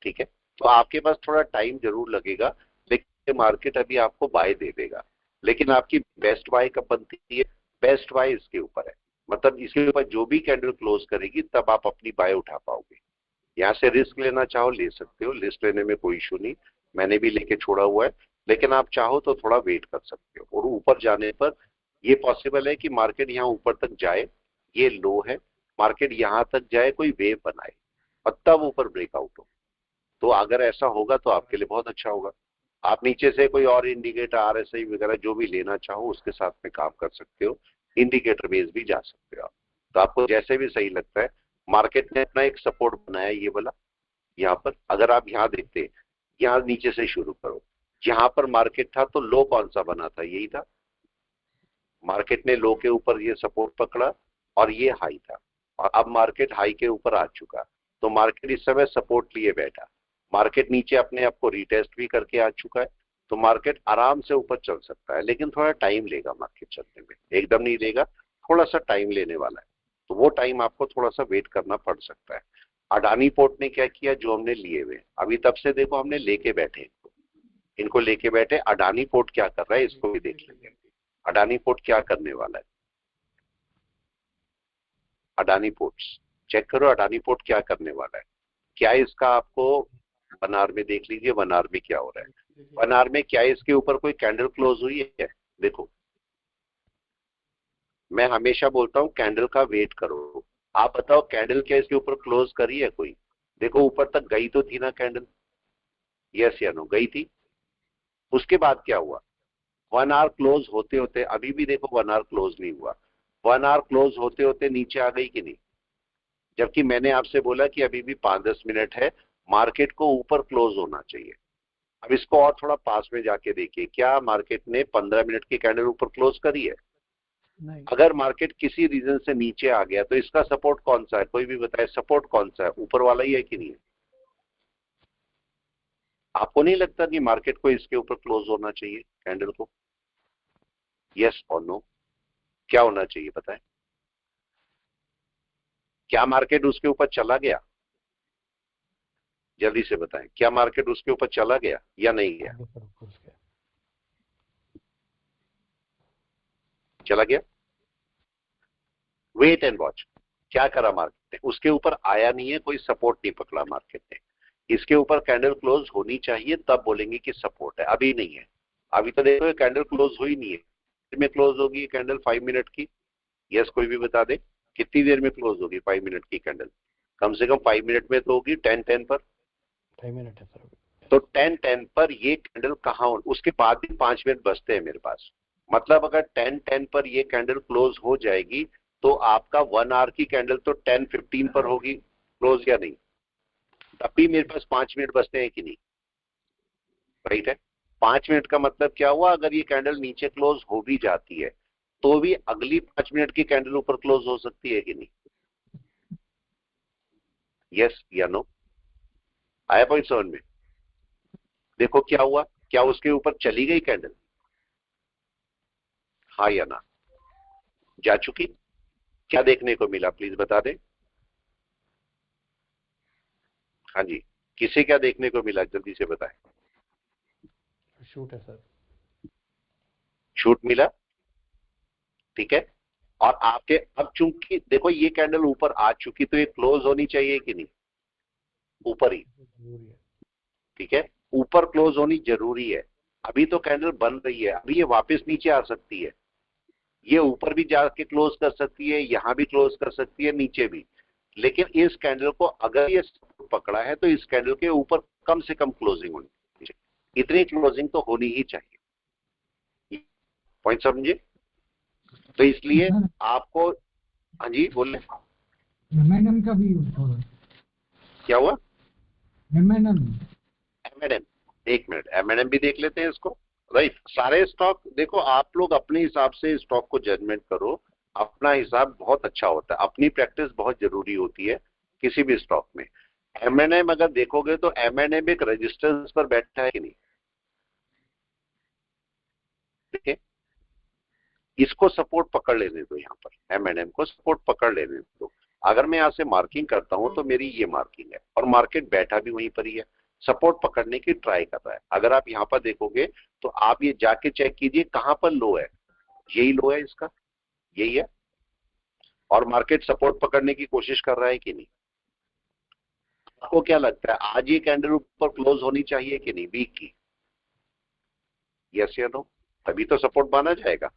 ठीक है? तो आपके पास थोड़ा टाइम जरूर लगेगा लेकिन मार्केट अभी आपको बाय दे देगा। लेकिन आपकी बेस्ट बाय कब बनती है? बेस्ट बाय इसके ऊपर है, मतलब इसके ऊपर जो भी कैंडल क्लोज करेगी तब आप अपनी बाय उठा पाओगे। यहाँ से रिस्क लेना चाहो ले सकते हो, रिस्क लेने में कोई इशू नहीं, मैंने भी लेके छोड़ा हुआ है। लेकिन आप चाहो तो थोड़ा वेट कर सकते हो, और ऊपर जाने पर ये पॉसिबल है कि मार्केट यहाँ ऊपर तक जाए, ये लो है, मार्केट यहाँ तक जाए कोई वेव बनाए और तब ऊपर ब्रेकआउट हो। तो अगर ऐसा होगा तो आपके लिए बहुत अच्छा होगा। आप नीचे से कोई और इंडिकेटर आरएसआई वगैरह जो भी लेना चाहो उसके साथ में काम कर सकते हो, इंडिकेटर बेस भी जा सकते हो आप। तो आपको जैसे भी सही लगता है। मार्केट ने अपना एक सपोर्ट बनाया ये वाला, यहाँ पर अगर आप यहाँ देखते हैं, यहाँ नीचे से शुरू करो, जहां पर मार्केट था तो लो कौन सा बना था? यही था। मार्केट ने लो के ऊपर ये सपोर्ट पकड़ा और ये हाई था, और अब मार्केट हाई के ऊपर आ चुका, तो मार्केट इस समय सपोर्ट लिए बैठा। मार्केट नीचे अपने आप को रिटेस्ट भी करके आ चुका है, तो मार्केट आराम से ऊपर चल सकता है, लेकिन थोड़ा टाइम लेगा मार्केट चलने में, एकदम नहीं लेगा, थोड़ा सा टाइम लेने वाला है। तो वो टाइम आपको थोड़ा सा वेट करना पड़ सकता है। अडानी पोर्ट ने क्या किया, जो हमने लिए हुए अभी तब से देखो हमने लेके बैठे इनको लेके बैठे। अडानी पोर्ट क्या कर रहा है इसको भी देख लेंगे। अडानी पोर्ट क्या करने वाला है? अडानी पोर्ट्स चेक करो, अडानी पोर्ट क्या करने वाला है। क्या इसका आपको वनार में देख लीजिए, वनार में क्या हो रहा है। वनार में क्या इसके ऊपर कोई कैंडल क्लोज हुई है? देखो मैं हमेशा बोलता हूं कैंडल का वेट करो। आप बताओ कैंडल क्या इसके ऊपर क्लोज करी है कोई? देखो ऊपर तक गई तो थी ना कैंडल, यस या नो? गई थी। उसके बाद क्या हुआ? 1 आवर क्लोज होते होते, अभी भी देखो 1 आवर क्लोज नहीं हुआ, 1 आवर क्लोज होते होते नीचे आ गई कि नहीं? जबकि मैंने आपसे बोला कि अभी भी 5-10 मिनट है, मार्केट को ऊपर क्लोज होना चाहिए। अब इसको और थोड़ा पास में जाके देखिए, क्या मार्केट ने 15 मिनट की कैंडल ऊपर क्लोज करी है?
नहीं।
अगर मार्केट किसी रीजन से नीचे आ गया तो इसका सपोर्ट कौन सा है? कोई भी बताए सपोर्ट कौन सा है? ऊपर वाला ही है कि नहीं है? आपको नहीं लगता कि मार्केट को इसके ऊपर क्लोज होना चाहिए कैंडल को? यस और नो? क्या होना चाहिए बताएं? क्या मार्केट उसके ऊपर चला गया? जल्दी से बताएं, क्या मार्केट उसके ऊपर चला गया या नहीं गया?
आगे सर ऊपर उसके।
चला गया। Wait and watch. क्या करा मार्केट ने? उसके ऊपर आया नहीं है, कोई सपोर्ट नहीं पकड़ा मार्केट ने। इसके ऊपर कैंडल क्लोज होनी चाहिए तब बोलेंगे कि सपोर्ट है, अभी नहीं है। अभी तो देखो ये कैंडल क्लोज हुई नहीं है। में क्लोज होगी कैंडल 5 मिनट की? यस कोई भी बता दे कितनी देर में क्लोज होगी 5 मिनट की कैंडल? कम से कम 5 मिनट में तो होगी। 10-10 पर
5 मिनट है सर।
तो 10-10 पर ये कैंडल कहाँ हो, उसके बाद भी 5 मिनट बचते हैं मेरे पास। मतलब अगर 10-10 पर ये कैंडल क्लोज हो जाएगी तो आपका 1 आवर की कैंडल तो 10-15 पर होगी क्लोज या नहीं? तब भी मेरे पास 5 मिनट बचते हैं कि नहीं? राइट है। 5 मिनट का मतलब क्या हुआ? अगर ये कैंडल नीचे क्लोज हो भी जाती है तो भी अगली 5 मिनट की कैंडल ऊपर क्लोज हो सकती है कि नहीं? यस या नो? आया पॉइंट समझ में? देखो क्या हुआ, क्या उसके ऊपर चली गई कैंडल? हाँ या ना? जा चुकी? क्या देखने को मिला प्लीज बता दे। हाँ जी, किसे क्या देखने को मिला जल्दी से बताएं।
शूट है सर।
छूट मिला, ठीक है। और आपके अब चूंकि देखो ये कैंडल ऊपर आ चुकी तो ये क्लोज होनी चाहिए कि नहीं? ऊपर ही,
जरूरी है।
ठीक है, ऊपर क्लोज होनी जरूरी है। अभी तो कैंडल बन रही है, अभी ये वापस नीचे आ सकती है, ये ऊपर भी जाके क्लोज कर सकती है, यहां भी क्लोज कर सकती है, नीचे भी। लेकिन इस कैंडल को अगर ये पकड़ा है तो इस कैंडल के ऊपर कम से कम क्लोजिंग होनी चाहिए, इतनी क्लोजिंग तो होनी ही चाहिए। पॉइंट समझे? तो इसलिए आपको, हाँ जी बोले,
एमएनएम का भी थोड़ा
क्या हुआ?
एमएनएम
एमएनएम, एक मिनट, एमएनएम भी देख लेते हैं इसको। राइट, सारे स्टॉक देखो, आप लोग अपने हिसाब से स्टॉक को जजमेंट करो, अपना हिसाब बहुत अच्छा होता है, अपनी प्रैक्टिस बहुत जरूरी होती है किसी भी स्टॉक में। एमएनएम अगर देखोगे तो एमएनएम एक रेजिस्टेंस पर बैठा है कि नहीं? ठीक है, इसको सपोर्ट पकड़ लेने दो, यहाँ पर एमएनएम को सपोर्ट पकड़ लेने दो। अगर मैं यहाँ से मार्किंग करता हूं तो मेरी ये मार्किंग है और मार्केट बैठा भी वहीं पर ही है, सपोर्ट पकड़ने की ट्राई कर रहा है। अगर आप यहाँ पर देखोगे तो आप ये जाके चेक कीजिए कहां पर लो है, यही लो है इसका, यही है। और मार्केट सपोर्ट पकड़ने की कोशिश कर रहा है कि नहीं? आपको क्या लगता है आज ये कैंडल ऊपर क्लोज होनी चाहिए कि नहीं वीक की? यस या नो? तभी तो सपोर्ट बना जाएगा।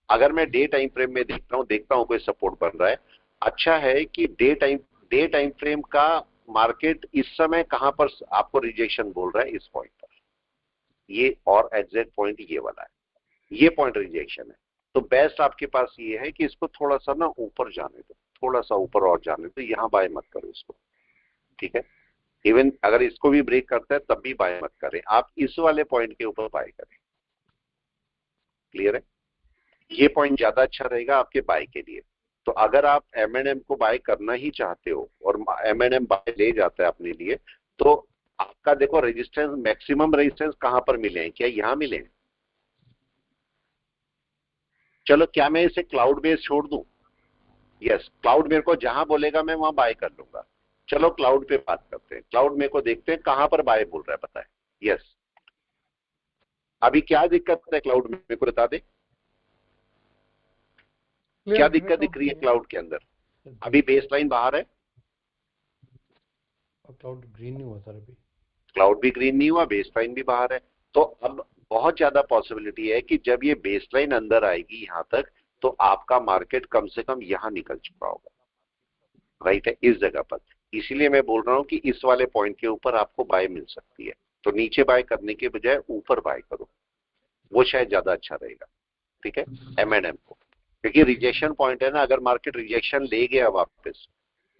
अगर मैं डे टाइम फ्रेम में देखता हूं कोई सपोर्ट बन रहा है, अच्छा है कि डे टाइम फ्रेम का मार्केट इस समय कहां पर आपको रिजेक्शन बोल रहा है? इस पॉइंट पर, ये और एग्जैक्ट पॉइंट ये वाला है, ये पॉइंट रिजेक्शन है। तो बेस्ट आपके पास ये है कि इसको थोड़ा सा ना ऊपर जाने दो, थोड़ा सा ऊपर और जाने दो, यहां बाय मत करो इसको, ठीक है। इवन अगर इसको भी ब्रेक करता है तब भी बाय मत करें, आप इस वाले पॉइंट के ऊपर बाय करें। क्लियर है? ये पॉइंट ज्यादा अच्छा रहेगा आपके बाय के लिए। तो अगर आप एमएनएम को बाय करना ही चाहते हो और एमएनएम बाय ले जाता है अपने लिए, तो आपका देखो रेजिस्टेंस, मैक्सिमम रेजिस्टेंस कहां पर मिले हैं? क्या यहां मिले हैं? चलो क्या मैं इसे क्लाउड बेस छोड़ दूं? यस, क्लाउड मेरे को जहां बोलेगा मैं वहां बाय कर लूंगा। चलो क्लाउड पे बात करते हैं, क्लाउड मेरे को देखते हैं कहां पर बाय बोल रहा है, पता है? यस, अभी क्या दिक्कत है क्लाउड में मेरे को बता दे, क्या दिक्कत दिख रही है क्लाउड के अंदर? अभी बेस लाइन बाहर है
और क्लाउड ग्रीन नहीं हुआ सर अभी।
क्लाउड भी ग्रीन नहीं हुआ, बेस लाइन भी बाहर है। तो अब बहुत ज्यादा पॉसिबिलिटी है कि जब ये बेस लाइन अंदर आएगी यहां तक तो आपका मार्केट कम से कम यहां निकल चुका होगा, राइट है, इस जगह पर। इसीलिए मैं बोल रहा हूं कि इस वाले पॉइंट के ऊपर आपको बाय मिल सकती है, तो नीचे बाय करने के बजाय ऊपर बाय करो, वो शायद ज्यादा अच्छा रहेगा, ठीक है, एमएनएम को। क्योंकि रिजेक्शन पॉइंट है ना, अगर मार्केट रिजेक्शन ले गया वापस,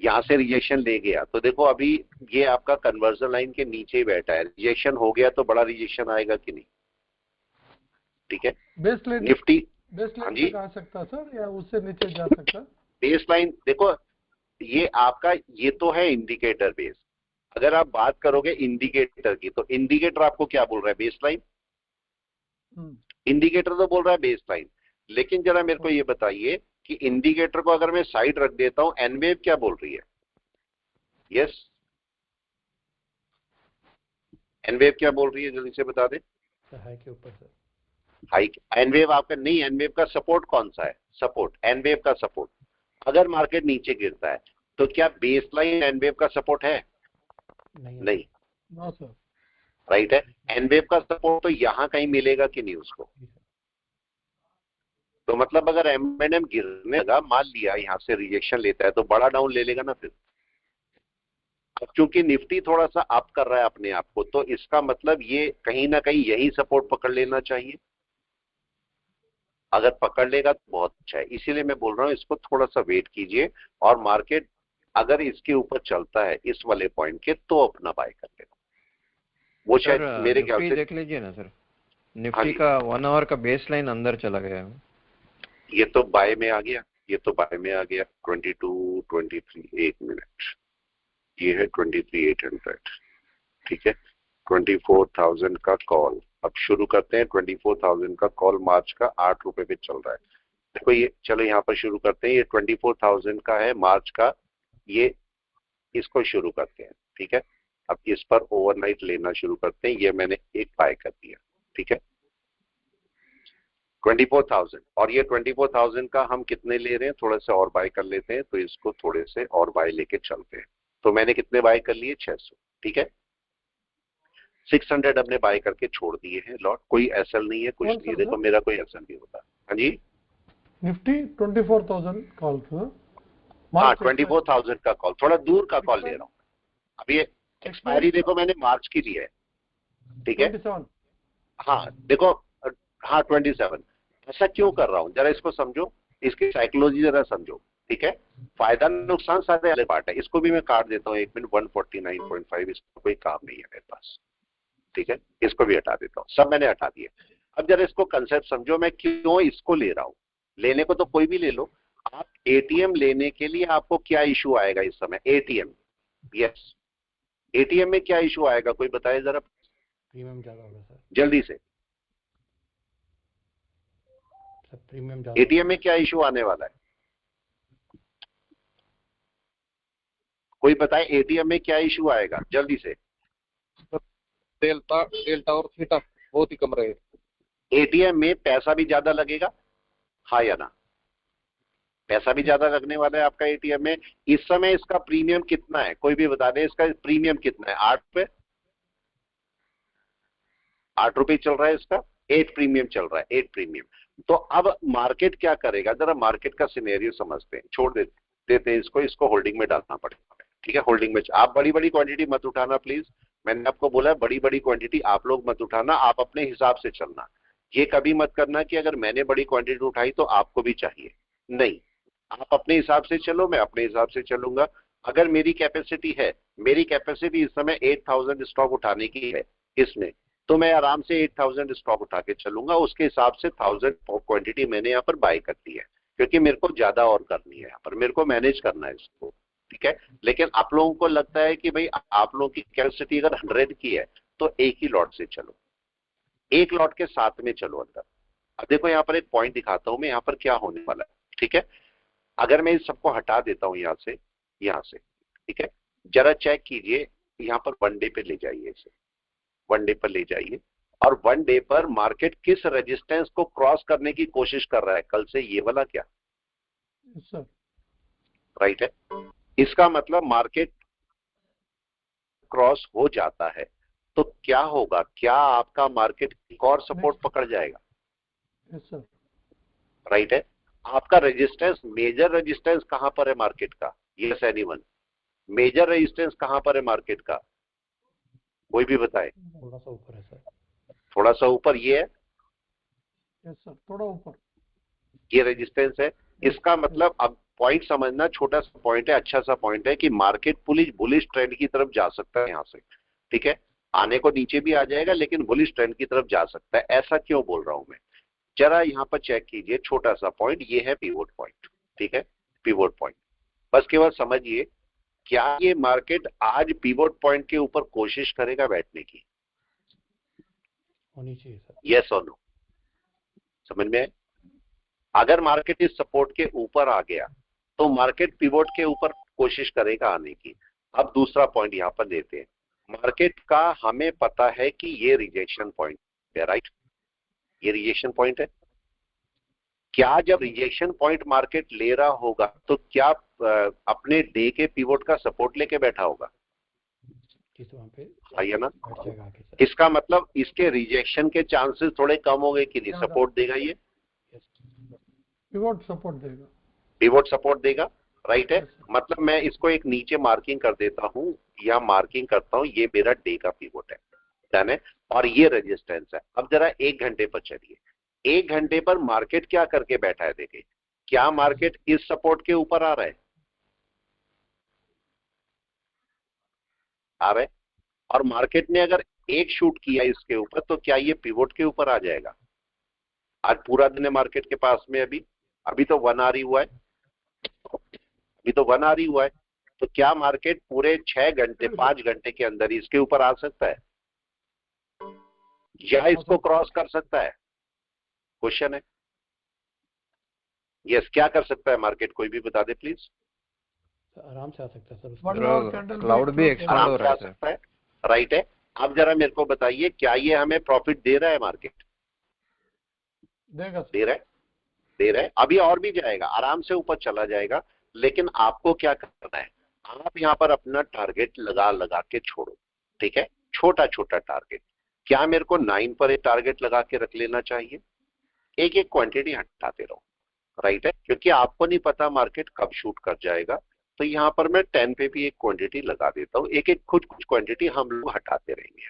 यहां से रिजेक्शन ले गया तो देखो अभी ये आपका कन्वर्जन लाइन के नीचे ही बैठा है, रिजेक्शन हो गया तो बड़ा रिजेक्शन आएगा कि नहीं? ठीक है,
बेस लाइन
निफ्टी, हाँ जी,
तक आ सकता सर या उससे नीचे जा सकता?
बेस लाइन देखो, ये आपका ये तो है इंडिकेटर बेस। अगर आप बात करोगे इंडिकेटर की तो इंडिकेटर आपको क्या बोल रहा है? Base line. इंडिकेटर तो बोल रहा है बेस लाइन, लेकिन जरा मेरे को ये बताइए कि इंडिकेटर को अगर मैं साइड रख देता हूं, एनवेव क्या बोल रही है? यस, एनवेव क्या बोल रही है जल्दी से बता दे।
हाई के ऊपर सर।
हाई, एनवेव आपका नहीं, एनवेव का सपोर्ट कौन सा है? सपोर्ट, एनवेव का सपोर्ट। अगर मार्केट नीचे गिरता है तो क्या बेस लाइन एनवेव का सपोर्ट है? नहीं,
नो सर।
राइट है, एनवेव का सपोर्ट तो यहां कहीं मिलेगा कि नहीं उसको? तो मतलब अगर एमएनएम गिरने लगा, मान लिया यहां से रिजेक्शन लेता है तो बड़ा डाउन ले लेगा ना फिर। अब चूंकि निफ्टी थोड़ा सा अप कर रहा है अपने आप को, तो इसका मतलब ये कहीं ना कहीं यही सपोर्ट पकड़ लेना चाहिए। अगर पकड़ लेगा तो बहुत अच्छा है, इसीलिए मैं बोल रहा हूं इसको थोड़ा सा वेट कीजिए और मार्केट अगर इसके ऊपर चलता है इस वाले पॉइंट के तो अपना बाय कर लेना। वो शायद
सर
मेरे ख्याल
निफ्टी
से
देख लीजिए ना सर,
हाँ
निफ्टी
जी,
का 1 आवर का बेस लाइन अंदर चला गया है।
ये तो बाय में आ गया, ये तो बाय में आ गया 22 23, एक मिनट, ये है 23,800, ठीक है। 24,000 का कॉल, अब शुरू करते हैं। 24,000 का कॉल मार्च का 8 रुपए पे चल रहा है। देखो ये, चलो यहाँ पर शुरू करते हैं। ये 24,000 का है मार्च का, ये इसको शुरू करते हैं, ठीक है। अब इस पर ओवरनाइट लेना शुरू करते हैं। ये मैंने एक बाय कर दिया, ठीक है, 24,000। और ये 24,000 का हम कितने ले रहे हैं, थोड़ा सा और बाय कर लेते हैं, तो इसको थोड़े से और बाय लेके चलते हैं। तो मैंने कितने बाय कर लिए, 600, ठीक है। 600 हमने बाय करके छोड़ दिए हैं लॉट। कोई एसएल नहीं है, कुछ
कौन
नहीं है।
सा
देखो
सर?
मेरा कोई एसएल नहीं होता। हाँ जी,
निफ्टी 24,000 कॉल सर।
हाँ
मार्च
24,000 का कॉल, थोड़ा दूर का कॉल ले रहा हूँ। अब ये एक्सपायरी देखो मैंने मार्च की ली है, ठीक है।
27।
हाँ देखो, हाँ 27। ऐसा क्यों कर रहा हूँ जरा इसको समझो, इसकी साइकोलॉजी जरा समझो, ठीक है। फायदा नुकसान सारे वाले पार्ट है। इसको भी मैं काट देता हूँ, 1 मिनट। 149.5 इसका कोई काम नहीं है मेरे पास, ठीक है। इसको भी हटा देता हूँ, सब मैंने हटा दिए। अब जरा इसको कंसेप्ट समझो, मैं क्यों इसको ले रहा हूँ। लेने को तो कोई भी ले लो। आप एटीएम लेने के लिए आपको क्या इशू आएगा इस समय, एटीएम, यस, एटीएम में क्या इशू आएगा, कोई बताए जरा
प्रीमियम ज्यादा होगा सर।
जल्दी से।
सर प्रीमियम ज्यादा
एटीएम में क्या इशू आने वाला है, कोई बताए एटीएम में क्या इशू आएगा जल्दी से।
डेल्टा डेल्टा और थीटा बहुत ही कम रहे।
एटीएम में पैसा भी ज्यादा लगेगा, हाँ या ना। पैसा भी ज्यादा लगने वाला है आपका एटीएम में। इस समय इसका प्रीमियम कितना है, कोई भी बता दे, इसका प्रीमियम कितना है। 8 पे 8 रुपए चल रहा है इसका, 8 प्रीमियम चल रहा है, 8 प्रीमियम। तो अब मार्केट क्या करेगा, जरा मार्केट का सिनेरियो समझते हैं। छोड़ देते हैं इसको, इसको होल्डिंग में डालना पड़ेगा, ठीक है। होल्डिंग में आप बड़ी बड़ी क्वांटिटी मत उठाना प्लीज। मैंने आपको बोला है बड़ी बड़ी क्वांटिटी आप लोग मत उठाना, आप अपने हिसाब से चलना। ये कभी मत करना कि अगर मैंने बड़ी क्वांटिटी उठाई तो आपको भी चाहिए, नहीं। आप अपने हिसाब से चलो, मैं अपने हिसाब से चलूंगा। अगर मेरी कैपेसिटी है, मेरी कैपेसिटी इस समय 8,000 स्टॉक उठाने की है इसमें, तो मैं आराम से 8,000 स्टॉक उठा के चलूंगा। उसके हिसाब से 1,000 क्वांटिटी मैंने यहाँ पर बाय कर दी है, क्योंकि मेरे को ज्यादा और करनी है यहाँ पर, मेरे को मैनेज करना है इसको, ठीक है। लेकिन आप लोगों को लगता है कि भाई आप लोगों की कैपेसिटी अगर 100 की है तो एक ही लॉट से चलो, एक लॉट के साथ में चलो अंदर। अब देखो यहाँ पर एक पॉइंट दिखाता हूं मैं, यहाँ पर क्या होने वाला है, ठीक है। अगर मैं इस सबको हटा देता हूं यहाँ से, ठीक है। जरा चेक कीजिए, यहाँ पर 1 डे पे ले जाइए इसे, 1 डे पर ले जाइए। और 1 डे पर मार्केट किस रेजिस्टेंस को क्रॉस करने की कोशिश कर रहा है कल से, ये वाला क्या,
सर
राइट है। इसका मतलब मार्केट क्रॉस हो जाता है तो क्या होगा, क्या आपका मार्केट एक और सपोर्ट पकड़ जाएगा,
यस सर।
राइट है। आपका रेजिस्टेंस, मेजर रेजिस्टेंस कहां पर है मार्केट का, यस एनीवन, मेजर रेजिस्टेंस कहां पर है मार्केट का, कोई भी बताए।
थोड़ा सा ऊपर है सर।
थोड़ा सा ऊपर ये है,
यस सर, थोड़ा ऊपर।
ये रेजिस्टेंस है। इसका मतलब अब पॉइंट समझना, छोटा सा पॉइंट है, अच्छा सा पॉइंट है कि मार्केट बुलिश ट्रेंड की तरफ जा सकता है यहाँ से, ठीक है। आने को नीचे भी आ जाएगा लेकिन बुलिश ट्रेंड की तरफ जा सकता है। ऐसा क्यों बोल रहा हूं मैं, जरा यहाँ पर चेक कीजिए, छोटा सा पॉइंट, ये है पिवोट पॉइंट, ठीक है, पिवोट पॉइंट। बस केवल समझिए, क्या ये मार्केट आज पिवोट पॉइंट के ऊपर कोशिश करेगा बैठने की,
होनी चाहिए सर।
यस और नो, समझ में आए? अगर मार्केट इस सपोर्ट के ऊपर आ गया तो मार्केट पिवोट के ऊपर कोशिश करेगा आने की। अब दूसरा पॉइंट यहां पर देते हैं, मार्केट का हमें पता है कि ये रिजेक्शन पॉइंट है, राइट, ये रिजेक्शन पॉइंट है। क्या जब रिजेक्शन पॉइंट मार्केट ले रहा होगा तो क्या अपने डे के पिवोट का सपोर्ट लेके बैठा होगा,
किस वहाँ पे
है ना।
बैठ जाएगा आगे सर।
इसका मतलब इसके रिजेक्शन के चांसेस थोड़े कम हो गए कि नहीं,
ज्यादा।
सपोर्ट देगा ये,
यस
पिवोट सपोर्ट देगा।
पिवोट सपोर्ट देगा, राइट है।
Yes, sir.
मतलब मैं इसको एक नीचे मार्किंग कर देता हूं या मार्किंग करता हूं, ये मेरा डे का पिवोट है, डन है। और ये रेजिस्टेंस है। अब जरा 1 घंटे पर चलिए, 1 घंटे पर मार्केट क्या करके बैठा है, देखिए क्या मार्केट इस सपोर्ट के ऊपर आ रहा है, आ रहे हैं। और मार्केट ने अगर एक शूट किया इसके ऊपर तो क्या ये पिवोट के ऊपर आ जाएगा? आज पूरा दिन है मार्केट के पास में, अभी अभी तो 1 आवर ही हुआ है, अभी तो 1 आवर ही हुआ है। तो क्या मार्केट पूरे 6 घंटे 5 घंटे के अंदर इसके ऊपर आ सकता है या इसको क्रॉस कर सकता है? क्वेश्चन है। यस, क्या कर सकता है मार्केट, कोई भी बता दे प्लीज।
आराम से आ सकता है सर उसके
1
ऊपर।
hour candle
क्लाउड भी
close
एक्सपेंड
आराम
हो
से
रहा
आ
है सर।
सकता है, राइट है। आप जरा मेरे को बताइए, क्या ये हमें प्रॉफिट दे रहा है? मार्केट
देगा सर।
दे रहा है, दे रहा है। अभी और भी जाएगा, आराम से ऊपर चला जाएगा। लेकिन आपको क्या करना है, आप यहाँ पर अपना टारगेट लगा लगा के छोड़ो, ठीक है, छोटा छोटा टारगेट। क्या मेरे को 9 पर एक टारगेट लगा के रख लेना चाहिए? एक एक क्वांटिटी हटाते रहो, राइट है, क्योंकि आपको नहीं पता मार्केट कब शूट कर जाएगा। तो यहाँ पर मैं 10 पे भी एक क्वांटिटी लगा देता हूँ, एक एक कुछ कुछ क्वांटिटी हम लोग हटाते रहेंगे।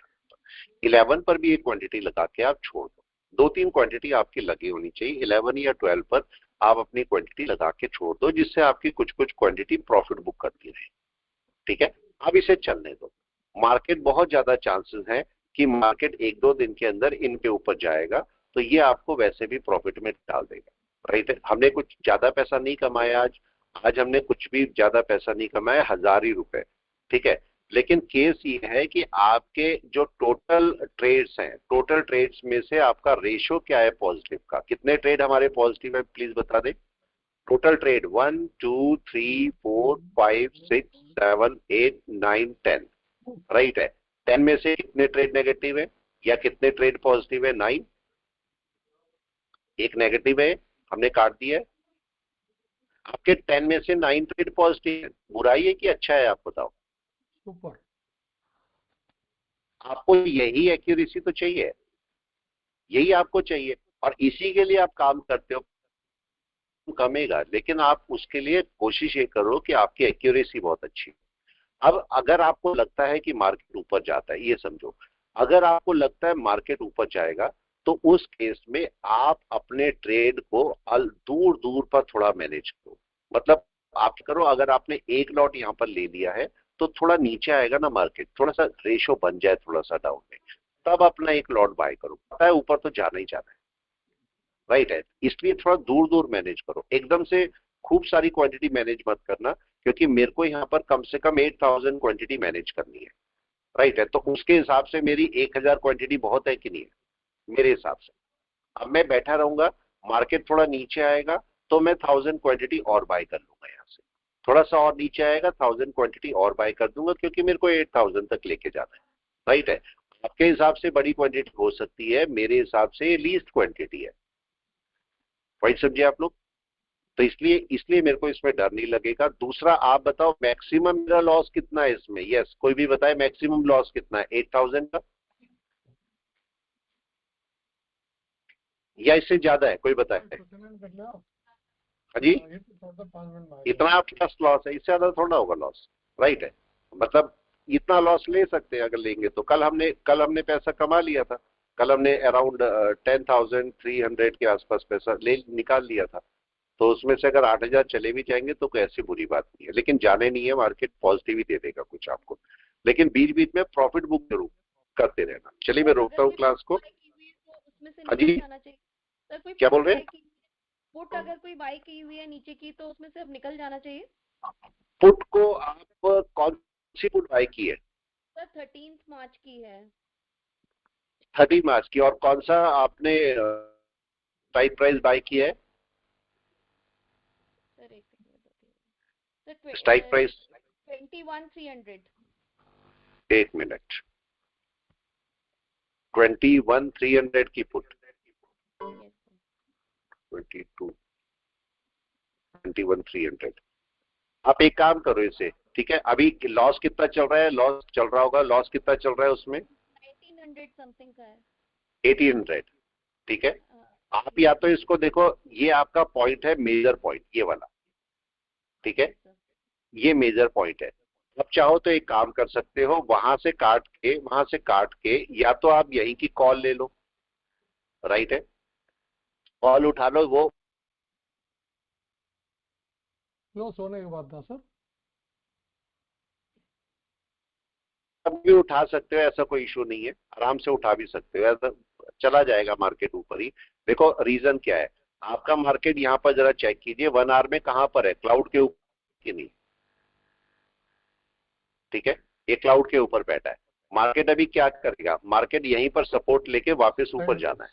11 पर भी एक क्वांटिटी लगा के आप छोड़ दो, 2-3 क्वांटिटी आपकी लगी होनी चाहिए। 11 या 12 पर आप अपनी क्वांटिटी लगा के छोड़ दो, जिससे आपकी कुछ कुछ क्वांटिटी प्रॉफिट बुक करती रहे, ठीक है। अब इसे चलने दो। मार्केट बहुत ज्यादा चांसेस है कि मार्केट 1-2 दिन के अंदर इनके ऊपर जाएगा, तो ये आपको वैसे भी प्रॉफिट में डाल देगा, राइट है। हमने कुछ ज्यादा पैसा नहीं कमाया आज, आज हमने कुछ भी ज्यादा पैसा नहीं कमाया, 1000 ही रुपए, ठीक है। लेकिन केस ये है कि आपके जो टोटल ट्रेड्स हैं, टोटल ट्रेड्स में से आपका रेशो क्या है पॉजिटिव का? कितने ट्रेड हमारे पॉजिटिव है प्लीज बता दे। टोटल ट्रेड 1 2 3 4 5 6 7 8 9 10, राइट है। 10 में से कितने ट्रेड नेगेटिव है या कितने ट्रेड पॉजिटिव है? 9। एक नेगेटिव है, हमने काट दिया है। आपके 10 में से 9 ट्रेड पॉजिटिव है, बुराई है कि अच्छा है? आप बताओ।
सुपर।
आपको यही एक्यूरेसी तो चाहिए, यही आपको चाहिए, और इसी के लिए आप काम करते हो। कमेगा, लेकिन आप उसके लिए कोशिश ये करो कि आपकी एक्यूरेसी बहुत अच्छी हो। अब अगर आपको लगता है कि मार्केट ऊपर जाता है, ये समझो, अगर आपको लगता है मार्केट ऊपर जाएगा तो उस केस में आप अपने ट्रेड को दूर दूर पर थोड़ा मैनेज करो। मतलब आप करो, अगर आपने एक लॉट यहां पर ले लिया है तो थोड़ा नीचे आएगा ना मार्केट, थोड़ा सा रेशो बन जाए थोड़ा सा डाउन में, तब अपना एक लॉट बाय करो। पता है ऊपर तो जाना ही जाना है, राइट है। इसलिए थोड़ा दूर दूर मैनेज करो, एकदम से खूब सारी क्वांटिटी मैनेज मत करना, क्योंकि मेरे को यहाँ पर कम से कम 8000 क्वांटिटी मैनेज करनी है, राइट है। तो उसके हिसाब से मेरी 1000 क्वांटिटी बहुत है कि नहीं है मेरे हिसाब से। अब मैं बैठा रहूंगा, मार्केट थोड़ा नीचे आएगा तो मैं 1000 क्वांटिटी और बाय कर लूंगा यहाँ से, थोड़ा सा और नीचे आएगा 1000 क्वांटिटी और बाय कर दूंगा, क्योंकि मेरे को 8000 तक लेके जाना है, राइट है। आपके हिसाब से बड़ी क्वांटिटी हो सकती है, मेरे हिसाब से लीस्ट क्वांटिटी है, राइट, समझे आप लोग। तो इसलिए इसलिए मेरे को इसमें डर नहीं लगेगा। दूसरा, आप बताओ मैक्सिमम मेरा लॉस कितना है इसमें? यस, कोई भी बताए मैक्सिमम लॉस कितना है? 8000 का या इससे ज्यादा है? कोई बताए। हाँ जी, इतना आपके पास लॉस है, इससे ज्यादा थोड़ा होगा लॉस, राइट है। मतलब इतना लॉस ले सकते हैं अगर लेंगे तो। कल हमने पैसा कमा लिया था, कल हमने अराउंड 10,300 के आसपास पैसा निकाल लिया था। तो उसमें से अगर 8000 चले भी जाएंगे तो कोई ऐसी बुरी बात नहीं है, लेकिन जाने नहीं है, मार्केट पॉजिटिव ही दे देगा कुछ आपको। लेकिन बीच बीच में प्रॉफिट बुक जरूर करते रहना। चलिए मैं रोकता हूँ क्लास को। हाँ जी, क्या बोल रहे हैं?
पुट अगर कोई बाई की हुई है नीचे की तो उसमें से अब निकल जाना चाहिए।
पुट को आप कौन सी पुट बाय की है?
सर 13 मार्च की है।
30 मार्च की। और कौन सा आपने स्ट्राइक प्राइस बाय की है?
सर एक सेकंड,
स्ट्राइक प्राइस
21,300।
एक मिनट, 21,300 की पुट, 21,300। आप एक काम करो इसे, ठीक है। अभी लॉस कितना चल रहा है? लॉस चल रहा होगा, लॉस कितना चल रहा है उसमें?
1800 समथिंग का है।
1800, ठीक है। आप या तो इसको देखो, ये आपका पॉइंट है, मेजर पॉइंट ये वाला, ठीक है, ये मेजर पॉइंट है। आप चाहो तो एक काम कर सकते हो, वहां से काट के या तो आप यहीं की कॉल ले लो, राइट है, कॉल उठा लो। वो
क्लोज होने के बाद ना सर।
भी उठा सकते हो, ऐसा कोई इशू नहीं है, आराम से उठा भी सकते हो, ऐसा चला जाएगा मार्केट ऊपर ही। देखो रीजन क्या है, आपका मार्केट यहाँ पर जरा चेक कीजिए 1 आवर में कहां पर है, क्लाउड के ऊपर कि नहीं, ठीक है, ये क्लाउड के ऊपर बैठा है। मार्केट अभी क्या करेगा, मार्केट यहीं पर सपोर्ट लेके वापस ऊपर जाना है,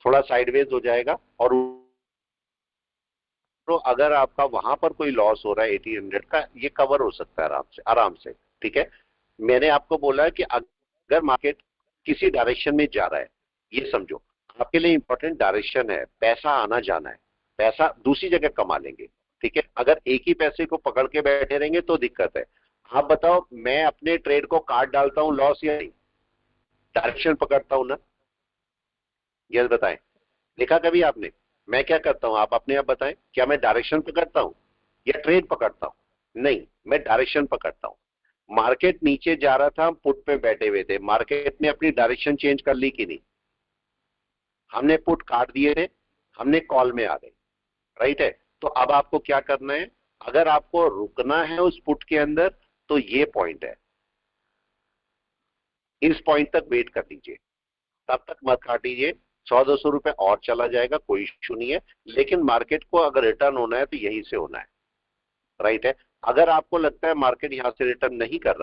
थोड़ा साइडवेज हो जाएगा। और तो अगर आपका वहां पर कोई लॉस हो रहा है 1800 का, ये कवर हो सकता है आराम से, ठीक है। मैंने आपको बोला है कि अगर मार्केट किसी डायरेक्शन में जा रहा है, ये समझो आपके लिए इंपॉर्टेंट डायरेक्शन है, पैसा आना जाना है, पैसा दूसरी जगह कमा लेंगे, ठीक है। अगर एक ही पैसे को पकड़ के बैठे रहेंगे तो दिक्कत है। आप बताओ, मैं अपने ट्रेड को काट डालता हूं लॉस या नहीं, डायरेक्शन पकड़ता हूं ना, ये बताएं, देखा कभी आपने? मैं क्या करता हूं, आप अपने आप बताएं, क्या मैं डायरेक्शन पकड़ता हूं या ट्रेड पकड़ता हूं? नहीं, मैं डायरेक्शन पकड़ता हूं। मार्केट नीचे जा रहा था, हम पुट पे बैठे हुए थे, मार्केट ने अपनी डायरेक्शन चेंज कर ली कि नहीं? हमने पुट काट दिए थे, हमने कॉल में आ गए, राइट है। तो अब आपको क्या करना है, अगर आपको रुकना है उस पुट के अंदर तो ये पॉइंट है, इस पॉइंट तक वेट कर लीजिए, तब तक मत काटिए। 100-200 रुपए और चला जाएगा, कोई इशू नहीं है, लेकिन मार्केट को अगर रिटर्न होना है तो यहीं से होना है, राइट है। अगर आपको लगता है मार्केट यहां से रिटर्न नहीं कर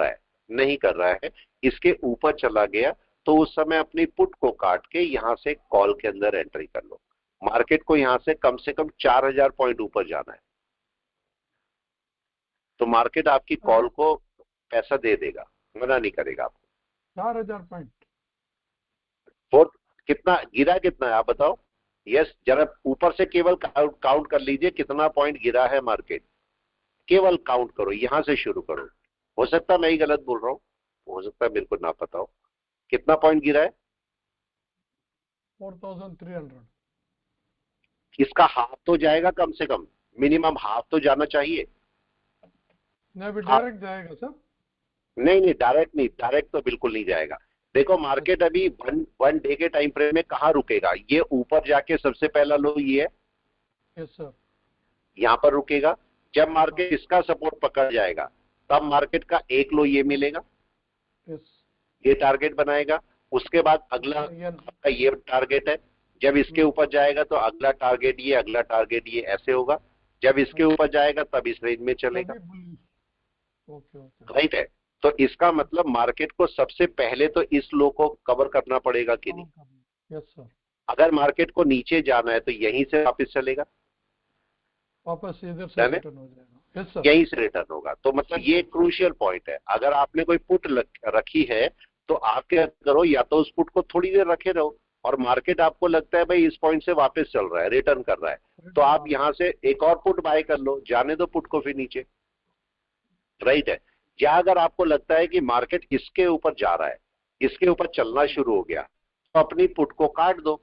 रहा है, इसके ऊपर चला गया, तो उस समय अपनी पुट को काट के यहां से कॉल के अंदर एंट्री कर लो। मार्केट को यहां से कम 4000 पॉइंट ऊपर जाना है, तो मार्केट आपकी कॉल को पैसा दे देगा, मना नहीं करेगा आपको।
4000 पॉइंट
फोर्थ कितना गिरा, कितना है आप बताओ? यस, जरा ऊपर से केवल काउंट कर लीजिए कितना पॉइंट गिरा है मार्केट, केवल काउंट करो, यहां से शुरू करो। हो सकता है मैं ही गलत बोल रहा हूं, हो सकता है मेरे को ना पता हो, कितना पॉइंट गिरा है?
4300।
इसका हाफ तो जाएगा, कम से कम मिनिमम हाफ तो जाना चाहिए।
नहीं, अभी डायरेक्ट जाएगा सर?
नहीं, डायरेक्ट तो बिल्कुल नहीं जाएगा। देखो मार्केट अभी वन डे के टाइम फ्रेम में कहां रुकेगा, ये ऊपर जाके सबसे पहला लो ये है,
यस सर,
यहां पर रुकेगा। जब मार्केट इसका सपोर्ट पकड़ जाएगा तब मार्केट का एक लो ये मिलेगा,
यस,
ये टारगेट बनाएगा। उसके बाद अगला आपका ये टारगेट है, जब इसके ऊपर जाएगा तो अगला टारगेट ये, अगला टारगेट ये, ऐसे होगा। जब इसके ऊपर जाएगा तब इस रेंज में चलेगा,
ओके ओके,
राइट है। तो इसका मतलब मार्केट को सबसे पहले तो इस लो को कवर करना पड़ेगा कि नहीं?
Yes sir.
अगर मार्केट को नीचे जाना है तो यहीं से वापस चलेगा,
वापस इधर से रिटर्न हो जाएगा, यस सर,
यहीं से रिटर्न होगा। तो मतलब ये क्रूशियल पॉइंट है। अगर आपने कोई पुट रखी है तो आप क्या करो, या तो उस पुट को थोड़ी देर रखे रहो, और मार्केट आपको लगता है भाई इस पॉइंट से वापस चल रहा है, रिटर्न कर रहा है, तो आप यहां से एक और पुट बाय कर लो, जाने दो पुट को फिर नीचे, राइट है। या अगर आपको लगता है कि मार्केट इसके ऊपर जा रहा है, इसके ऊपर चलना शुरू हो गया, तो अपनी पुट को काट दो,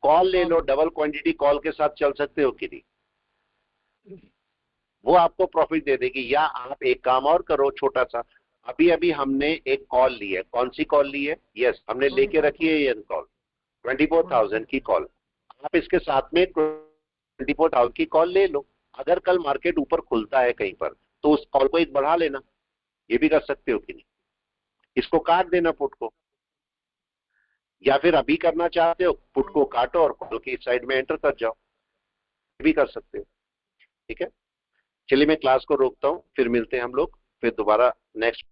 कॉल ले लो, डबल क्वांटिटी कॉल के साथ चल सकते हो कि नहीं, वो आपको प्रॉफिट दे देगी। या आप एक काम और करो छोटा सा, अभी अभी हमने एक कॉल ली है, कौन सी कॉल ली है? यस, हमने लेके रखी है ये कॉल 24,000 की कॉल। आप इसके साथ में 24,000 की कॉल ले लो, अगर कल मार्केट ऊपर खुलता है कहीं पर तो उस कॉल को एक बढ़ा लेना, ये भी कर सकते हो कि नहीं? इसको काट देना पुट को, या फिर अभी करना चाहते हो पुट को काटो और कॉल की साइड में एंटर कर जाओ, ये भी कर सकते हो, ठीक है। चलिए मैं क्लास को रोकता हूं, फिर मिलते हैं हम लोग, फिर दोबारा नेक्स्ट